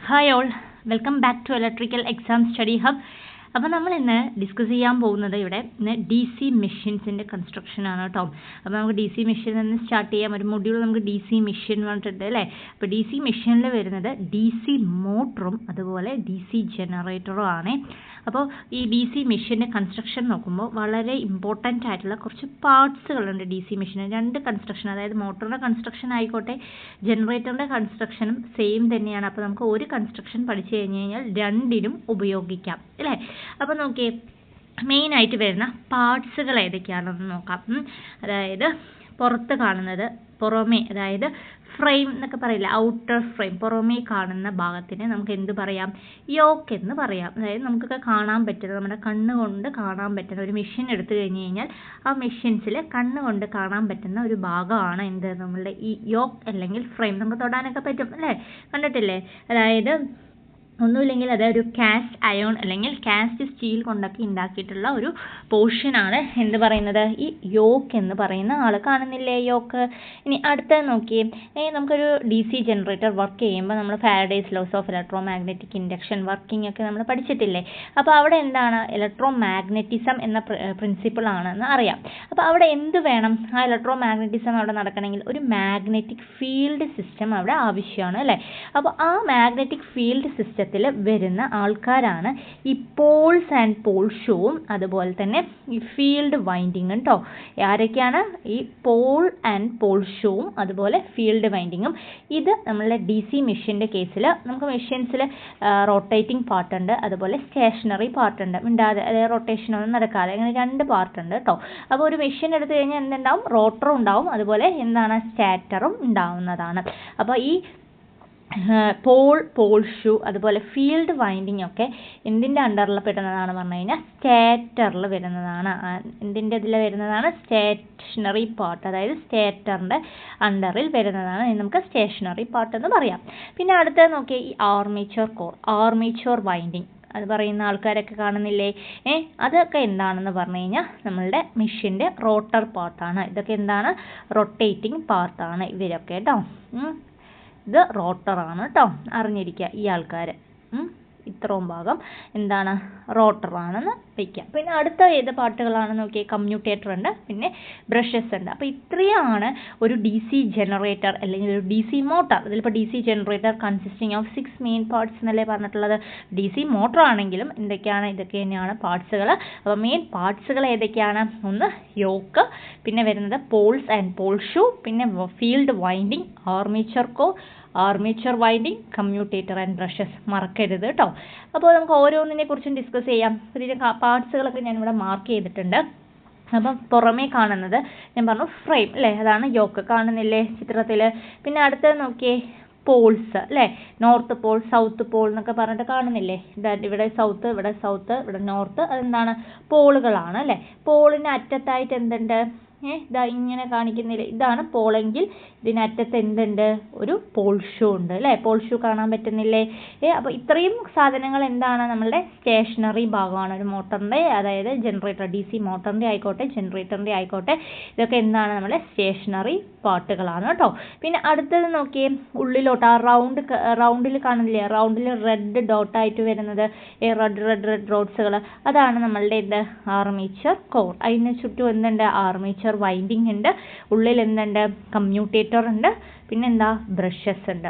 Hi all, welcome back to electrical exam study hub. അപ്പോൾ നമ്മൾ ഇന്ന് ഡിസ്കസ് ചെയ്യാൻ പോകുന്നത് ഇന്ന് ഡി സി മെഷീൻസിൻ്റെ കൺസ്ട്രക്ഷനാണ് കേട്ടോ. അപ്പോൾ നമുക്ക് ഡി സി മെഷീനിൽ നിന്ന് സ്റ്റാർട്ട് ചെയ്യാം. ഒരു മൊഡ്യൂൾ നമുക്ക് ഡി സി മെഷീൻ പറഞ്ഞിട്ടുണ്ട് അല്ലേ. അപ്പോൾ ഡി സി മെഷീനിൽ വരുന്നത് ഡി സി മോട്ടറും അതുപോലെ ഡി സി ജനറേറ്ററും ആണ്. അപ്പോൾ ഈ ഡി സി മെഷീൻ്റെ കൺസ്ട്രക്ഷൻ നോക്കുമ്പോൾ വളരെ ഇമ്പോർട്ടൻ്റ് ആയിട്ടുള്ള കുറച്ച് പാർട്സുകളുണ്ട് ഡി സി മെഷീന്. രണ്ട് കൺസ്ട്രക്ഷൻ, അതായത് മോട്ടറിൻ്റെ കൺസ്ട്രക്ഷൻ ആയിക്കോട്ടെ ജനറേറ്ററിൻ്റെ കൺസ്ട്രക്ഷനും സെയിം തന്നെയാണ്. അപ്പോൾ നമുക്ക് ഒരു കൺസ്ട്രക്ഷൻ പഠിച്ചു കഴിഞ്ഞ് കഴിഞ്ഞാൽ രണ്ടിനും ഉപയോഗിക്കാം അല്ലേ. അപ്പോൾ നോക്കിയേ, മെയിനായിട്ട് വരുന്ന പാർട്സുകൾ ഏതൊക്കെയാണെന്ന് നോക്കാം. അതായത് പുറത്ത് കാണുന്നത്, പുറമേ, അതായത് ഫ്രെയിം എന്നൊക്കെ പറയില്ല, ഔട്ടർ ഫ്രെയിം, പുറമേ കാണുന്ന ഭാഗത്തിന് നമുക്ക് എന്ത് പറയാം? യോക്ക് എന്ന് പറയാം. അതായത് നമുക്കൊക്കെ കാണാൻ പറ്റുന്ന, നമ്മുടെ കണ്ണുകൊണ്ട് കാണാൻ പറ്റുന്ന ഒരു മെഷീൻ എടുത്തു കഴിഞ്ഞ് കഴിഞ്ഞാൽ ആ മെഷീൻസിൽ കണ്ണുകൊണ്ട് കാണാൻ പറ്റുന്ന ഒരു ഭാഗമാണ് എന്ത്? നമ്മളുടെ ഈ യോക്ക് അല്ലെങ്കിൽ ഫ്രെയിം. നമുക്ക് തൊടാനൊക്കെ പറ്റും അല്ലേ, കണ്ടിട്ടില്ലേ? അതായത് ഒന്നുമില്ലെങ്കിൽ അത് ഒരു കാസ്റ്റ് അയോൺ അല്ലെങ്കിൽ കാസ്റ്റ് സ്റ്റീൽ കൊണ്ടൊക്കെ ഉണ്ടാക്കിയിട്ടുള്ള ഒരു പോർഷനാണ് എന്ത് പറയുന്നത്? ഈ യോക്ക് എന്ന് പറയുന്ന ആൾ. കാണുന്നില്ലേ യോക്ക്? ഇനി അടുത്തത് നോക്കിയേ, നമുക്കൊരു ഡി സി ജനറേറ്റർ വർക്ക് ചെയ്യുമ്പോൾ നമ്മൾ Faraday's laws of electro magnetic induction working ഒക്കെ നമ്മൾ പഠിച്ചിട്ടില്ലേ. അപ്പോൾ അവിടെ എന്താണ്? ഇലക്ട്രോ മാഗ്നറ്റിസം എന്ന പ്രിൻസിപ്പിൾ ആണെന്ന് അറിയാം. അപ്പോൾ അവിടെ എന്ത് വേണം? ആ ഇലക്ട്രോ മാഗ്നറ്റിസം അവിടെ നടക്കണമെങ്കിൽ ഒരു മാഗ്നറ്റിക് ഫീൽഡ് സിസ്റ്റം അവിടെ ആവശ്യമാണ് അല്ലേ. അപ്പോൾ ആ മാഗ്നറ്റിക് ഫീൽഡ് സിസ്റ്റം വരുന്ന ആൾക്കാരാണ് ഈ പോൾസ് ആൻഡ് പോൾ ഷൂവും അതുപോലെ തന്നെ ഈ ഫീൽഡ് വൈൻഡിങ്ങും കേട്ടോ. ആരൊക്കെയാണ്? ഈ പോൾ ആൻഡ് പോൾ ഷൂവും അതുപോലെ ഫീൽഡ് വൈൻഡിങ്ങും. ഇത് നമ്മളുടെ ഡി സി മെഷീൻ്റെ കേസിൽ നമുക്ക് മെഷീൻസിൽ റൊട്ടേറ്റിംഗ് പാർട്ടുണ്ട് അതുപോലെ സ്റ്റേഷനറി പാർട്ടുണ്ട്. മിണ്ടാതെ, അതായത് റൊട്ടേഷനൊന്നും നടക്കാതെ, അങ്ങനെ രണ്ട് പാർട്ടുണ്ട് കേട്ടോ. അപ്പോൾ ഒരു മെഷീൻ എടുത്തു കഴിഞ്ഞാൽ എന്തുണ്ടാവും? റോട്ടറും ഉണ്ടാവും, അതുപോലെ എന്താണ്? സ്റ്റാറ്ററും ഉണ്ടാവുന്നതാണ്. അപ്പോൾ ഈ പോൾ ഷൂ അതുപോലെ ഫീൽഡ് വൈൻഡിങ് ഒക്കെ എന്തിൻ്റെ അണ്ടറിൽ പെടുന്നതാണ് പറഞ്ഞു കഴിഞ്ഞാൽ സ്റ്റേറ്ററിൽ വരുന്നതാണ്. എന്തിൻ്റെ ഇതിൽ വരുന്നതാണ്? സ്റ്റേഷനറി പാർട്ട്, അതായത് സ്റ്റേറ്ററിൻ്റെ അണ്ടറിൽ വരുന്നതാണ് നമുക്ക് സ്റ്റേഷനറി പാർട്ട് എന്ന് പറയാം. പിന്നെ അടുത്തത് നോക്കിയാൽ ഈ ആർമേച്ചർ കോർ, ആർമേച്ചർ വൈൻഡിങ് അത് പറയുന്ന ആൾക്കാരൊക്കെ കാണുന്നില്ലേ? അതൊക്കെ എന്താണെന്ന് പറഞ്ഞു കഴിഞ്ഞാൽ നമ്മളുടെ മെഷീൻ്റെ റോട്ടർ പാർട്ടാണ്. ഇതൊക്കെ എന്താണ്? റൊട്ടേറ്റിംഗ് പാർട്ടാണ് ഇവരൊക്കെ കേട്ടോ. ഇത് റോട്ടറാണ് കേട്ടോ, അറിഞ്ഞിരിക്കുക ഈ ആൾക്കാർ. ഇത്രയും ഭാഗം എന്താണ്? റോട്ടറാണെന്ന് വയ്ക്കുക. പിന്നെ അടുത്ത ഏത് പാർട്ടുകളാണെന്ന് നോക്കിയാൽ കമ്മ്യൂട്ടേറ്റർ ഉണ്ട്, പിന്നെ ബ്രഷസ് ഉണ്ട്. അപ്പോൾ ഇത്രയാണ് ഒരു ഡി സി ജനറേറ്റർ അല്ലെങ്കിൽ ഒരു ഡി സി മോട്ടർ. ഇതിലിപ്പോൾ D C generator consisting of 6 main parts എന്നല്ലേ പറഞ്ഞിട്ടുള്ളത്. ഡി സി മോട്ടർ ആണെങ്കിലും എന്തൊക്കെയാണ്? ഇതൊക്കെ തന്നെയാണ് പാർട്സുകൾ. അപ്പോൾ മെയിൻ പാർട്സുകൾ ഏതൊക്കെയാണ്? ഒന്ന് യോക്ക്, പിന്നെ വരുന്നത് പോൾസ് ആൻഡ് പോൾ ഷൂ, പിന്നെ field winding, armature core, armature winding, commutator and brushes. മറക്കരുത് കേട്ടോ. അപ്പോൾ നമുക്ക് ഓരോന്നിനെ കുറിച്ചും ഡിസ്കസ് ചെയ്യാം. ഇതിൻ്റെ പാർട്സുകളൊക്കെ ഞാനിവിടെ മാർക്ക് ചെയ്തിട്ടുണ്ട്. അപ്പം പുറമേ കാണുന്നത് ഞാൻ പറഞ്ഞു ഫ്രെയിം അല്ലേ, അതാണ് യോക്ക്. കാണുന്നില്ലേ ചിത്രത്തിൽ? പിന്നെ അടുത്തത് നോക്കിയേ, പോൾസ് അല്ലേ, നോർത്ത് പോൾ സൗത്ത് പോൾ എന്നൊക്കെ പറഞ്ഞിട്ട് കാണുന്നില്ലേ? ഇവിടെ സൗത്ത്, ഇവിടെ സൗത്ത്, ഇവിടെ നോർത്ത്. അതെന്താണ്? പോളുകളാണ് അല്ലേ. പോളിന് അറ്റത്തായിട്ട് എന്തുണ്ട്? ഇതാ ഇങ്ങനെ കാണിക്കുന്നില്ലേ? ഇതാണ് പോളെങ്കിൽ ഇതിനറ്റത്ത് എന്തുണ്ട്? ഒരു പോൾ ഷൂ ഉണ്ട് അല്ലേ. പോൾ ഷൂ കാണാൻ പറ്റുന്നില്ലേ? അപ്പോൾ ഇത്രയും സാധനങ്ങൾ എന്താണ്? നമ്മളുടെ സ്റ്റേഷനറി ഭാഗമാണ് ഒരു മോട്ടറിൻ്റെ, അതായത് ജനറേറ്റർ, ഡി സി മോട്ടറിൻ്റെ ആയിക്കോട്ടെ ജനറേറ്ററിൻ്റെ ആയിക്കോട്ടെ, ഇതൊക്കെ എന്താണ്? നമ്മുടെ സ്റ്റേഷനറി പാർട്ടുകളാണ് കേട്ടോ. പിന്നെ അടുത്തത് നോക്കിയേ, ഉള്ളിലോട്ട് ആ റൗണ്ടിൽ കാണുന്നില്ലേ? റൗണ്ടിൽ റെഡ് ഡോട്ടായിട്ട് വരുന്നത്, റെഡ് റോഡ്സുകൾ, അതാണ് നമ്മളുടെ ഇത് ആർമേച്ചർ കോർ. അതിന് ചുറ്റും എന്തുണ്ട്? ആർമേച്ചർ വൈൻഡിങ് ഉണ്ട്, ഉള്ളിൽ എന്തുണ്ട്? കമ്മ്യൂട്ടേറ്റർ ഉണ്ട്, പിന്നെന്താ? ബ്രഷസ് ഉണ്ട്.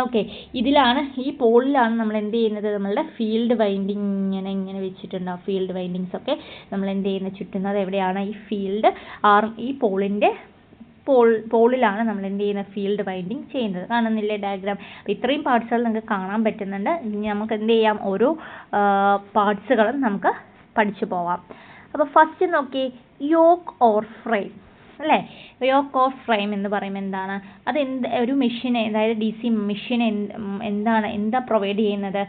ഓക്കെ, ഇതിലാണ്, ഈ പോളിലാണ് നമ്മൾ എന്ത് ചെയ്യുന്നത്? നമ്മളുടെ ഫീൽഡ് വൈൻഡിങ് ഇങ്ങനെ വെച്ചിട്ടുണ്ട്. ആ ഫീൽഡ് വൈൻഡിങ്സ് ഒക്കെ നമ്മൾ എന്ത് ചെയ്യുന്നത്? ചുറ്റുന്നത് എവിടെയാണ്? ഈ ഫീൽഡ് ഈ പോളിൻ്റെ പോളിലാണ് നമ്മൾ എന്ത് ചെയ്യുന്നത്? ഫീൽഡ് വൈൻഡിങ് ചെയ്യുന്നത്. കാണുന്നില്ലേ ഡയഗ്രാം? അപ്പോൾ ഇത്രയും പാർട്സുകൾ നിങ്ങൾക്ക് കാണാൻ പറ്റുന്നുണ്ട്. ഇനി നമുക്ക് എന്ത് ചെയ്യാം? ഓരോ പാർട്സുകളും നമുക്ക് പഠിച്ചു പോവാം. അപ്പോൾ ഫസ്റ്റ് നോക്കി, യോക്ക് ഓർ ഫ്രെയിം അല്ലേ. യോക്ക് ഓർ ഫ്രെയിം എന്ന് പറയുമ്പോൾ എന്താണ്? അത് ഒരു മെഷീനെ, അതായത് ഡി സി മെഷീനെ എന്താ പ്രൊവൈഡ് ചെയ്യുന്നത്?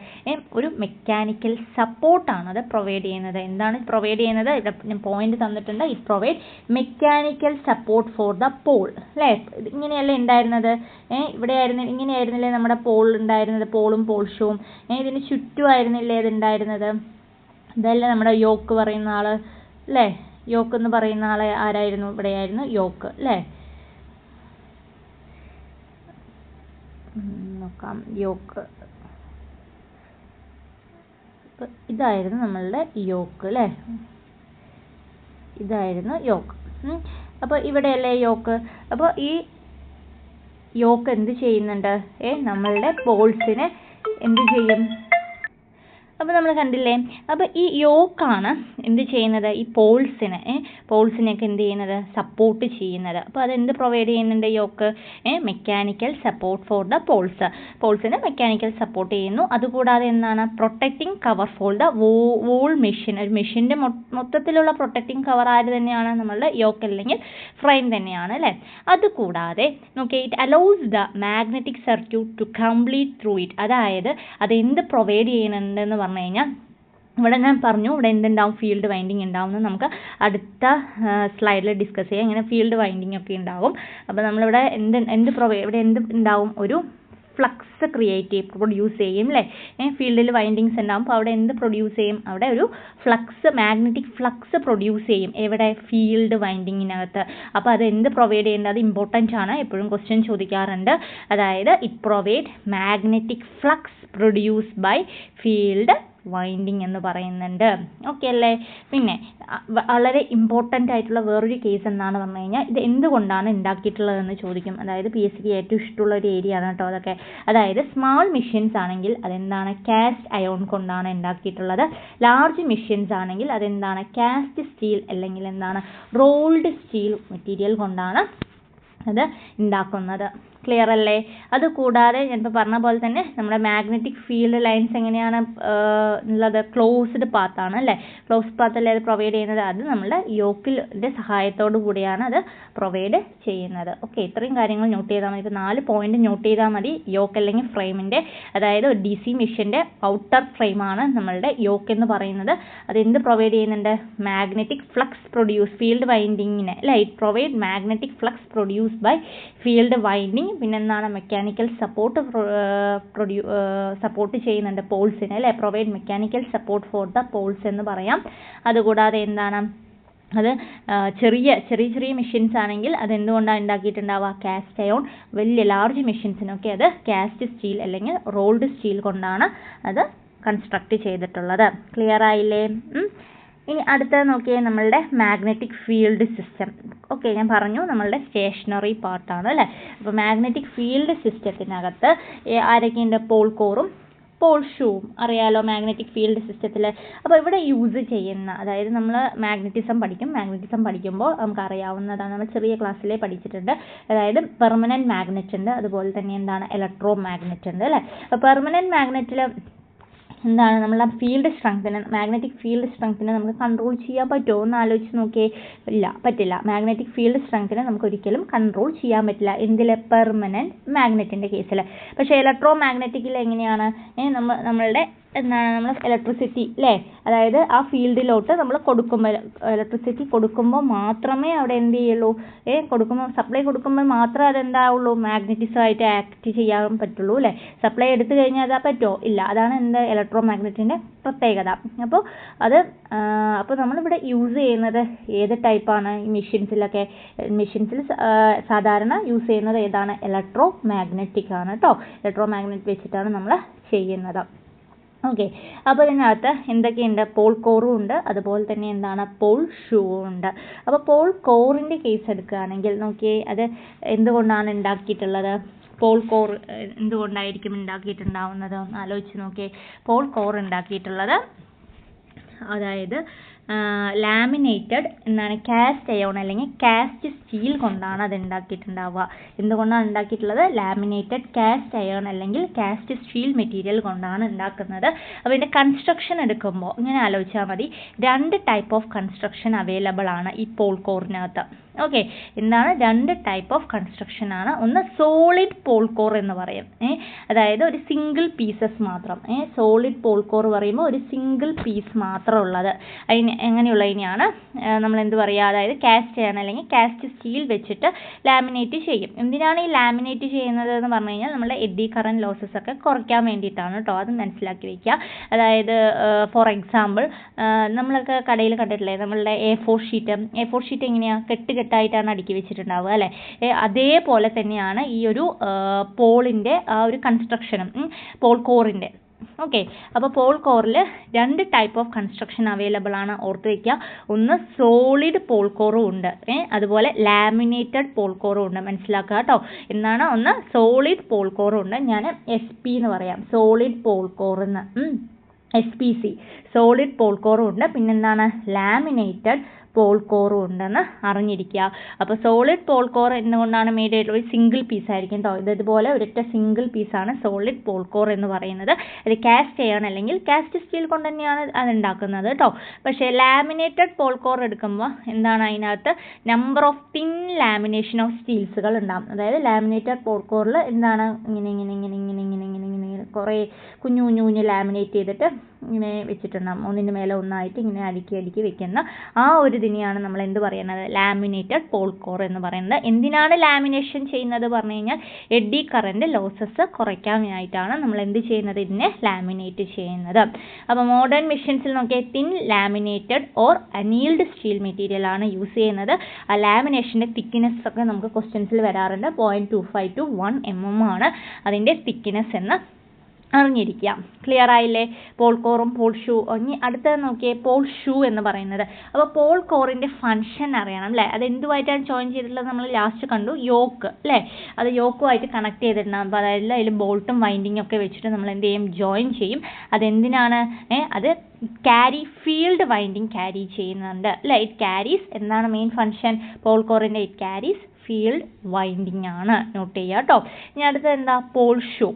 ഒരു മെക്കാനിക്കൽ സപ്പോർട്ടാണ് അത് പ്രൊവൈഡ് ചെയ്യുന്നത്. എന്താണ് പ്രൊവൈഡ് ചെയ്യുന്നത്? ഞാൻ പോയിന്റ് തന്നിട്ടുണ്ട്. It provide mechanical support for the pole അല്ലേ. ഇങ്ങനെയല്ലേ ഉണ്ടായിരുന്നത്? ഇങ്ങനെയായിരുന്നില്ലേ നമ്മുടെ പോൾ ഉണ്ടായിരുന്നത്? പോളും പോൾ ഷൂവും ഇതിന് ചുറ്റുമായിരുന്നില്ലേ ഇത് ഉണ്ടായിരുന്നത്? ഇതല്ലേ നമ്മുടെ യോക്ക് പറയുന്ന ആൾ അല്ലേ. യോക്ക് എന്ന് പറയുന്ന ആളെ ആരായിരുന്നു? ഇവിടെയായിരുന്നു യോക്ക് അല്ലേ. നോക്കാം, യോക്ക് അപ്പോൾ ഇതായിരുന്നു നമ്മളുടെ യോക്ക് അല്ലേ, ഇതായിരുന്നു യോക്ക്. അപ്പോൾ ഇവിടെയല്ലേ യോക്ക്. അപ്പോൾ ഈ യോക്ക് എന്ത് ചെയ്യുന്നുണ്ട്, നമ്മളുടെ പോൾസിനെ എന്ത് ചെയ്യും. അപ്പോൾ നമ്മൾ കണ്ടില്ലേ, അപ്പോൾ ഈ യോക്കാണ് എന്ത് ചെയ്യുന്നത്, ഈ പോൾസിനെയൊക്കെ എന്ത് ചെയ്യുന്നത്, സപ്പോർട്ട് ചെയ്യുന്നത്. അപ്പോൾ അതെന്ത് പ്രൊവൈഡ് ചെയ്യുന്നുണ്ട് yoke, mechanical support for the പോൾസിന് മെക്കാനിക്കൽ സപ്പോർട്ട് ചെയ്യുന്നു. അതുകൂടാതെ എന്താണ്, protecting cover for the whole machine. ഒരു മെഷീൻ്റെ മൊത്തത്തിലുള്ള പ്രൊട്ടക്റ്റിംഗ് കവർ ആര് തന്നെയാണ്, നമ്മളുടെ യോക്ക് അല്ലെങ്കിൽ ഫ്രെയിം തന്നെയാണ് അല്ലേ. അതുകൂടാതെ നോക്കിയേ, it allows the magnetic circuit to complete through it. അതായത് അതെന്ത് പ്രൊവൈഡ് ചെയ്യുന്നുണ്ടെന്ന് പറഞ്ഞു കഴിഞ്ഞാൽ, ഇവിടെ ഞാൻ പറഞ്ഞു ഇവിടെ എന്തുണ്ടാവും, ഫീൽഡ് വൈൻഡിങ് ഉണ്ടാവും. നമുക്ക് അടുത്ത സ്ലൈഡിൽ ഡിസ്കസ് ചെയ്യാം. ഇങ്ങനെ ഫീൽഡ് വൈൻഡിങ് ഒക്കെ ഉണ്ടാവും. അപ്പോൾ നമ്മളിവിടെ ഇവിടെ എന്ത് ഉണ്ടാവും, ഒരു ഫ്ലക്സ് പ്രൊഡ്യൂസ് ചെയ്യും അല്ലേ. ഫീൽഡിൽ വൈൻഡിങ്സ് ഉണ്ടാവും. അപ്പോൾ അവിടെ എന്ത് പ്രൊഡ്യൂസ് ചെയ്യും, അവിടെ ഒരു മാഗ്നറ്റിക് ഫ്ലക്സ് പ്രൊഡ്യൂസ് ചെയ്യും. എവിടെ, ഫീൽഡ് വൈൻഡിങ്ങിനകത്ത്. അപ്പോൾ അത് എന്ത് പ്രൊവൈഡ് ചെയ്യേണ്ടത്, അത് ഇമ്പോർട്ടൻ്റ് ആണ്, എപ്പോഴും ക്വസ്റ്റ്യൻ ചോദിക്കാറുണ്ട്. അതായത് it provide magnetic flux produce by field winding എന്ന് പറയുന്നുണ്ട്. ഓക്കെ അല്ലേ. പിന്നെ വളരെ ഇമ്പോർട്ടൻ്റ് ആയിട്ടുള്ള വേറൊരു കേസ് എന്താണെന്ന് പറഞ്ഞു കഴിഞ്ഞാൽ, ഇത് എന്തുകൊണ്ടാണ് ഉണ്ടാക്കിയിട്ടുള്ളതെന്ന് ചോദിക്കും. അതായത് PSC ഏറ്റവും ഇഷ്ടമുള്ള ഒരു ഏരിയ ആണ് കേട്ടോ അതൊക്കെ. അതായത് സ്മാൾ മെഷീൻസ് ആണെങ്കിൽ അതെന്താണ്, കാസ്റ്റ് അയോൺ കൊണ്ടാണ് ഉണ്ടാക്കിയിട്ടുള്ളത്. ലാർജ് മെഷീൻസ് ആണെങ്കിൽ അതെന്താണ്, കാസ്റ്റ് സ്റ്റീൽ അല്ലെങ്കിൽ എന്താണ്, റോൾഡ് സ്റ്റീൽ മെറ്റീരിയൽ കൊണ്ടാണ് അത് ഉണ്ടാക്കുന്നത്. ക്ലിയർ അല്ലേ. അതുകൂടാതെ ഞാനിപ്പോൾ പറഞ്ഞ പോലെ തന്നെ നമ്മുടെ മാഗ്നറ്റിക് ഫീൽഡ് ലൈൻസ് എങ്ങനെയാണ് ഉള്ളത്, ക്ലോസ്ഡ് പാത്താണ് അല്ലേ. ക്ലോസ്ഡ് പാത്തല്ലേ അത് പ്രൊവൈഡ് ചെയ്യുന്നത്, അത് നമ്മളുടെ യോക്കിൻ്റെ സഹായത്തോടു കൂടിയാണ് അത് പ്രൊവൈഡ് ചെയ്യുന്നത്. ഓക്കെ, ഇത്രയും കാര്യങ്ങൾ നോട്ട് ചെയ്താൽ മതി. ഇപ്പോൾ 4 പോയിന്റ് നോട്ട് ചെയ്താൽ മതി. യോക്ക് അല്ലെങ്കിൽ ഫ്രെയിമിൻ്റെ, അതായത് ഒരു DC മെഷീൻ്റെ ഔട്ടർ ഫ്രെയിമാണ് നമ്മളുടെ യോക്ക് എന്ന് പറയുന്നത്. അതെന്ത് പ്രൊവൈഡ് ചെയ്യുന്നുണ്ട്, മാഗ്നറ്റിക് ഫ്ലക്സ് ഫീൽഡ് വൈൻഡിങ്ങിന് അല്ലേ. It provide magnetic flux produce by field winding. പിന്നെ എന്താണ്, മെക്കാനിക്കൽ സപ്പോർട്ട് ചെയ്യുന്നുണ്ട് പോൾസിന് അല്ലേ. Provide mechanical support for the poles എന്ന് പറയാം. അതുകൂടാതെ എന്താണ്, അത് ചെറിയ മെഷീൻസ് ആണെങ്കിൽ അതെന്തുകൊണ്ടാണ് ഉണ്ടാക്കിയിട്ടുണ്ടാവുക, കാസ്റ്റ് അയോൺ. വലിയ ലാർജ് മെഷീൻസിനൊക്കെ അത് കാസ്റ്റ് സ്റ്റീൽ അല്ലെങ്കിൽ റോൾഡ് സ്റ്റീൽ കൊണ്ടാണ് അത് കൺസ്ട്രക്ട് ചെയ്തിട്ടുള്ളത്. ക്ലിയർ ആയില്ലേ. ഇനി അടുത്തത് നോക്കിയാൽ നമ്മളുടെ മാഗ്നറ്റിക് ഫീൽഡ് സിസ്റ്റം. ഓക്കെ, ഞാൻ പറഞ്ഞു നമ്മളുടെ സ്റ്റേഷനറി പാർട്ടാണ് അല്ലേ. അപ്പോൾ മാഗ്നറ്റിക് ഫീൽഡ് സിസ്റ്റത്തിനകത്ത് ആരൊക്കെയുണ്ട്, പോൾ കോറും പോൾ ഷൂവും അറിയാലോ മാഗ്നറ്റിക് ഫീൽഡ് സിസ്റ്റത്തിൽ. അപ്പോൾ ഇവിടെ യൂസ് ചെയ്യുന്ന, അതായത് നമ്മൾ മാഗ്നറ്റിസം പഠിക്കുമ്പോൾ നമുക്കറിയാവുന്നതാണ്, നമ്മൾ ചെറിയ ക്ലാസ്സിലേ പഠിച്ചിട്ടുണ്ട്. അതായത് പെർമനൻറ്റ് മാഗ്നറ്റ് ഉണ്ട്, അതുപോലെ തന്നെ എന്താണ്, ഇലക്ട്രോ മാഗ്നറ്റ് ഉണ്ട് അല്ലേ. അപ്പോൾ പെർമനൻറ്റ് മാഗ്നറ്റിൽ എന്താണ്, നമ്മളെ മാഗ്നറ്റിക് ഫീൽഡ് സ്ട്രെങ്ത്തിനെ നമുക്ക് കൺട്രോൾ ചെയ്യാൻ പറ്റുമോ എന്ന് ആലോചിച്ച് നോക്കിയേ. ഇല്ല, പറ്റില്ല. മാഗ്നറ്റിക് ഫീൽഡ് സ്ട്രെങ്ത്തിനെ നമുക്ക് ഒരിക്കലും കൺട്രോൾ ചെയ്യാൻ പറ്റില്ല. എന്തിൽ, പെർമനൻറ്റ് മാഗ്നറ്റിൻ്റെ കേസിൽ. പക്ഷേ ഇലക്ട്രോ മാഗ്നറ്റിക്കിൽ എങ്ങനെയാണ്, നമ്മളുടെ എന്താണ്, നമ്മൾ ഇലക്ട്രിസിറ്റി അല്ലേ, അതായത് ആ ഫീൽഡിലോട്ട് നമ്മൾ ഇലക്ട്രിസിറ്റി കൊടുക്കുമ്പോൾ മാത്രമേ അവിടെ എന്ത് ചെയ്യുള്ളൂ, സപ്ലൈ കൊടുക്കുമ്പോൾ മാത്രമേ അതെന്താവുള്ളൂ, മാഗ്നറ്റിസമായിട്ട് ആക്ട് ചെയ്യാൻ പറ്റുള്ളൂ അല്ലേ. സപ്ലൈ എടുത്തു കഴിഞ്ഞാൽ അതാ പറ്റുമോ, ഇല്ല. അതാണ് എന്ത്, ഇലക്ട്രോ മാഗ്നറ്റിൻ്റെ പ്രത്യേകത. അപ്പോൾ നമ്മളിവിടെ യൂസ് ചെയ്യുന്നത് ഏത് ടൈപ്പാണ്, ഈ മെഷീൻസിൽ സാധാരണ യൂസ് ചെയ്യുന്നത് ഏതാണ്, ഇലക്ട്രോ മാഗ്നറ്റിക് ആണ് കേട്ടോ. ഇലക്ട്രോ മാഗ്നറ്റ് വെച്ചിട്ടാണ് നമ്മൾ ചെയ്യുന്നത്. ഓക്കെ, അപ്പോൾ ഇതിനകത്ത് എന്തൊക്കെയുണ്ട്, പോൾ കോറും ഉണ്ട്, അതുപോലെ തന്നെ എന്താണ്, പോൾ ഷൂവും ഉണ്ട്. അപ്പോൾ പോൾ കോറിൻ്റെ കേസ് എടുക്കുകയാണെങ്കിൽ നോക്കിയേ, അത് എന്തുകൊണ്ടാണ് ഉണ്ടാക്കിയിട്ടുള്ളത്, പോൾ കോർ എന്തുകൊണ്ടായിരിക്കും ഉണ്ടാക്കിയിട്ടുണ്ടാവുന്നത് ഒന്ന് ആലോചിച്ച് നോക്കിയേ. പോൾ കോർ ഉണ്ടാക്കിയിട്ടുള്ളത്, അതായത് ലാമിനേറ്റഡ് എന്താണ്, കാസ്റ്റ് അയോൺ അല്ലെങ്കിൽ കാസ്റ്റ് സ്റ്റീൽ കൊണ്ടാണ് അത് ഉണ്ടാക്കിയിട്ടുണ്ടാവുക. എന്തുകൊണ്ടാണ് ഉണ്ടാക്കിയിട്ടുള്ളത്, ലാമിനേറ്റഡ് കാസ്റ്റ് അയോൺ അല്ലെങ്കിൽ കാസ്റ്റ് സ്റ്റീൽ മെറ്റീരിയൽ കൊണ്ടാണ് ഉണ്ടാക്കുന്നത്. അപ്പോൾ ഇതിൻ്റെ കൺസ്ട്രക്ഷൻ എടുക്കുമ്പോൾ ഇങ്ങനെ ആലോചിച്ചാൽ മതി, 2 ടൈപ്പ് ഓഫ് കൺസ്ട്രക്ഷൻ അവൈലബിൾ ആണ് ഈ പോൾ കോറിനകത്ത്. ഓക്കെ, എന്താണ്, 2 ടൈപ്പ് ഓഫ് കൺസ്ട്രക്ഷൻ ആണ്. ഒന്ന് സോളിഡ് പോൾ കോർ എന്ന് പറയും, അതായത് ഒരു സിംഗിൾ പീസസ് മാത്രം. സോളിഡ് പോൾ കോർ പറയുമ്പോൾ ഒരു സിംഗിൾ പീസ് മാത്രം ഉള്ളത്. എങ്ങനെയുള്ളതിനെയാണ് നമ്മൾ എന്ത് പറയുക, അതായത് കാസ്റ്റ് അയൺ അല്ലെങ്കിൽ കാസ്റ്റ് സ്റ്റീൽ വെച്ചിട്ട് ലാമിനേറ്റ് ചെയ്യും. എന്തിനാണ് ഈ ലാമിനേറ്റ് ചെയ്യുന്നത് എന്ന് പറഞ്ഞു കഴിഞ്ഞാൽ നമ്മുടെ എഡ്ഡി കറന്റ് ലോസസ് ഒക്കെ കുറയ്ക്കാൻ വേണ്ടിയിട്ടാണ് കേട്ടോ. അത് മനസ്സിലാക്കി വയ്ക്കുക. അതായത് ഫോർ എക്സാമ്പിൾ നമ്മളൊക്കെ കടയിൽ കണ്ടിട്ടില്ലേ, നമ്മളുടെ A4 ഷീറ്റ് എങ്ങനെയാണ്, കെട്ടായിട്ടാണ് അടുക്കി വെച്ചിട്ടുണ്ടാവുക അല്ലേ. അതേപോലെ തന്നെയാണ് ഈ ഒരു പോളിൻ്റെ ആ ഒരു കൺസ്ട്രക്ഷനും, പോൾ കോറിൻ്റെ ഓക്കെ, അപ്പോൾ പോൾ കോറിൽ 2 ടൈപ്പ് ഓഫ് കൺസ്ട്രക്ഷൻ അവൈലബിൾ ആണ്, ഓർത്ത് വയ്ക്കുക. ഒന്ന് സോളിഡ് പോൾ കോറും ഉണ്ട്, അതുപോലെ ലാമിനേറ്റഡ് പോൾ കോറും ഉണ്ട്. മനസ്സിലാക്കുക കേട്ടോ. എന്താണ്? ഒന്ന് സോളിഡ് പോൾ കോറും ഉണ്ട്, ഞാൻ SP എന്ന് പറയാം, സോളിഡ് പോൾ കോർ എന്ന്, SPC സോളിഡ് പോൾ കോറും ഉണ്ട്. പിന്നെന്താണ്? ലാമിനേറ്റഡ് പോൾ കോറും ഉണ്ടെന്ന് അറിഞ്ഞിരിക്കുക. അപ്പോൾ സോളിഡ് പോൾ കോർ എന്തുകൊണ്ടാണ് മെയ്ഡ് ആയിട്ടുള്ള ഒരു സിംഗിൾ പീസ് ആയിരിക്കും കേട്ടോ. ഇതുപോലെ ഒരൊറ്റ സിംഗിൾ പീസാണ് സോളിഡ് പോൾ കോർ എന്ന് പറയുന്നത്. അത് കാസ്റ്റ് ചെയ്യണം, അല്ലെങ്കിൽ കാസ്റ്റ് സ്റ്റീൽ കൊണ്ട് തന്നെയാണ് അത് ഉണ്ടാക്കുന്നത് കേട്ടോ. പക്ഷേ ലാമിനേറ്റഡ് പോൾ കോർ എടുക്കുമ്പോൾ എന്താണ് അതിനകത്ത് number of thin lamination of സ്റ്റീൽസുകൾ ഉണ്ടാകും. അതായത് ലാമിനേറ്റഡ് പോൾ കോറിൽ എന്താണ് ഇങ്ങനെ ഇങ്ങനെ ഇങ്ങനെ ഇങ്ങനെ ഇങ്ങനെ ഇങ്ങനെ ഇങ്ങനെ കുറേ കുഞ്ഞു കുഞ്ഞു കുഞ്ഞു ലാമിനേറ്റ് ചെയ്തിട്ട് ഇങ്ങനെ വെച്ചിട്ടുണ്ടാകും, ഒന്നിന് മേലെ ഒന്നായിട്ട് ഇങ്ങനെ അടുക്കി അടുക്കി വെക്കുന്ന ആ ഒരു ഇതിനെയാണ് നമ്മൾ എന്ത് പറയുന്നത്? ലാമിനേറ്റഡ് പോൾ കോർ എന്ന് പറയുന്നത്. എന്തിനാണ് ലാമിനേഷൻ ചെയ്യുന്നത് പറഞ്ഞു കഴിഞ്ഞാൽ എഡ്ഡി കറന്റ് ലോസസ് കുറയ്ക്കാനായിട്ടാണ് നമ്മൾ എന്ത് ചെയ്യുന്നത്? ഇതിനെ ലാമിനേറ്റ് ചെയ്യുന്നത്. അപ്പോൾ മോഡേൺ മെഷീൻസിൽ നോക്കിയാൽ thin laminated or annealed steel material ആണ് യൂസ് ചെയ്യുന്നത്. ആ ലാമിനേഷൻ്റെ തിക്നെസ് ഒക്കെ നമുക്ക് ക്വസ്റ്റ്യൻസിൽ വരാറുണ്ട്. 0.25 to 1 mm ആണ് അതിൻ്റെ തിക്നെസ് എന്ന് അറിഞ്ഞിരിക്കുക. ക്ലിയർ ആയില്ലേ? പോൾ കോറും പോൾ ഷൂ. ഇനി അടുത്തത് നോക്കിയേ, പോൾ ഷൂ എന്ന് പറയുന്നത്. അപ്പോൾ പോൾ കോറിൻ്റെ ഫംഗ്ഷൻ അറിയണം അല്ലേ? അത് എന്തുമായിട്ടാണ് ജോയിൻ ചെയ്തിട്ടുള്ളത്? നമ്മൾ ലാസ്റ്റ് കണ്ടു, യോക്ക് അല്ലേ? അത് യോക്കുമായിട്ട് കണക്ട് ചെയ്തിട്ടുണ്ടാകും. അപ്പോൾ അതെല്ലാം അതിൽ ബോൾട്ടും വൈൻഡിങ്ങും ഒക്കെ വെച്ചിട്ട് നമ്മൾ എന്ത് ചെയ്യും? ജോയിൻ ചെയ്യും. അതെന്തിനാണ്? അത് ക്യാരി ഫീൽഡ് വൈൻഡിങ് ക്യാരി ചെയ്യുന്നുണ്ട് അല്ലേ? ഇറ്റ് ക്യാരീസ്, എന്താണ് മെയിൻ ഫംഗ്ഷൻ പോൾ കോറിൻ്റെ? ഇറ്റ് ക്യാരീസ് ഫീൽഡ് വൈൻഡിങ് ആണ്. നോട്ട് ചെയ്യുക കേട്ടോ. ഇനി അടുത്തത് എന്താ? പോൾ ഷൂ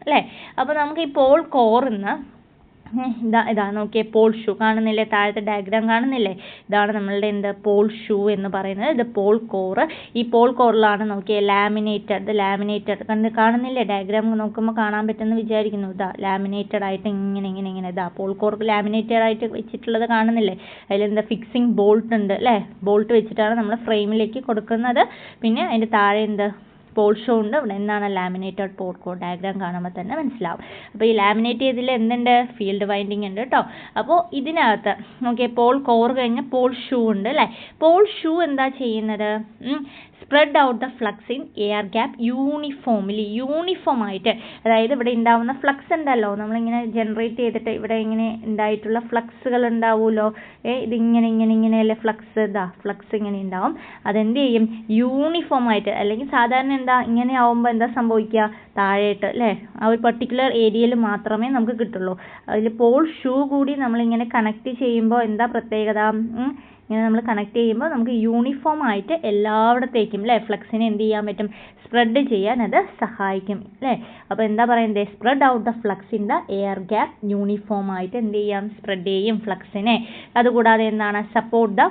അല്ലേ? അപ്പോൾ നമുക്ക് ഈ പോൾ കോറിന്ന് ഇതാ നോക്കിയേ, പോൾ ഷൂ കാണുന്നില്ലേ? താഴത്തെ ഡയഗ്രാം കാണുന്നില്ലേ? ഇതാണ് നമ്മളുടെ എന്ത്? പോൾ ഷൂ എന്ന് പറയുന്നത്. ഇത് പോൾ കോറ്. ഈ പോൾ കോറിലാണ് നോക്കിയേ ലാമിനേറ്റഡ് കാണുന്നില്ലേ? ഡയഗ്രാം നോക്കുമ്പോൾ കാണാൻ പറ്റുമെന്ന് വിചാരിക്കുന്നു. ഇതാ ലാമിനേറ്റഡ് ആയിട്ട് ഇങ്ങനെ ഇങ്ങനെ ഇങ്ങനെ ഇതാ പോൾ കോർ ലാമിനേറ്റഡ് ആയിട്ട് വെച്ചിട്ടുള്ളത് കാണുന്നില്ലേ? അതിലെന്താ ഫിക്സിങ് ബോൾട്ട് ഉണ്ട് അല്ലേ? ബോൾട്ട് വെച്ചിട്ടാണ് നമ്മൾ ഫ്രെയിമിലേക്ക് കൊടുക്കുന്നത്. പിന്നെ അതിൻ്റെ താഴെ എന്ത്? പോൾ ഷൂ ഉണ്ട്. ഇവിടെ എന്താണ്? Laminated pole core. ഡയഗ്രാം കാണുമ്പോൾ തന്നെ മനസ്സിലാവും. അപ്പോൾ ഈ ലാമിനേറ്റ് ചെയ്തതിൽ എന്തുണ്ട്? ഫീൽഡ് വൈൻഡിങ് ഉണ്ട് കേട്ടോ. അപ്പോൾ ഇതിനകത്ത് നോക്കിയേ, പോൾ കോർ കഴിഞ്ഞ് പോൾ ഷൂ ഉണ്ട് അല്ലേ? പോൾ ഷൂ എന്താ ചെയ്യുന്നത്? Spread out the flux in air gap uniform ആയിട്ട്. അതായത് ഇവിടെ ഉണ്ടാവുന്ന ഫ്ലക്സ് ഉണ്ടല്ലോ, നമ്മളിങ്ങനെ ജനറേറ്റ് ചെയ്തിട്ട് ഇവിടെ ഇങ്ങനെ ഉണ്ടായിട്ടുള്ള ഫ്ലക്സുകൾ ഉണ്ടാവുമല്ലോ, ഇതിങ്ങനെ ഇങ്ങനെ ഇങ്ങനെയല്ലേ ഫ്ലക്സ് ഇങ്ങനെ ഉണ്ടാവും. അതെന്ത് ചെയ്യും? യൂണിഫോം ആയിട്ട്, അല്ലെങ്കിൽ സാധാരണ എന്താ ഇങ്ങനെ ആവുമ്പോൾ എന്താ സംഭവിക്കുക? താഴെയിട്ട് അല്ലേ? ആ ഒരു പർട്ടിക്കുലർ ഏരിയയിൽ മാത്രമേ നമുക്ക് കിട്ടുള്ളൂ. അതിൽ പോൾ ഷൂ കൂടി നമ്മളിങ്ങനെ കണക്ട് ചെയ്യുമ്പോൾ എന്താ പ്രത്യേകത? ഇങ്ങനെ നമ്മൾ കണക്ട് ചെയ്യുമ്പോൾ നമുക്ക് യൂണിഫോം ആയിട്ട് എല്ലായിടത്തേക്കും അല്ലേ ഫ്ലക്സിനെ എന്ത് ചെയ്യാൻ പറ്റും? സ്പ്രെഡ് ചെയ്യാൻ അത് സഹായിക്കും അല്ലേ? അപ്പോൾ എന്താ പറയുന്നത്? Spread out the flux in the air gap uniform ആയിട്ട് എന്ത് ചെയ്യാം? സ്പ്രെഡ് ചെയ്യും ഫ്ലക്സിനെ. അതുകൂടാതെ എന്താണ്? സപ്പോർട്ട് ദ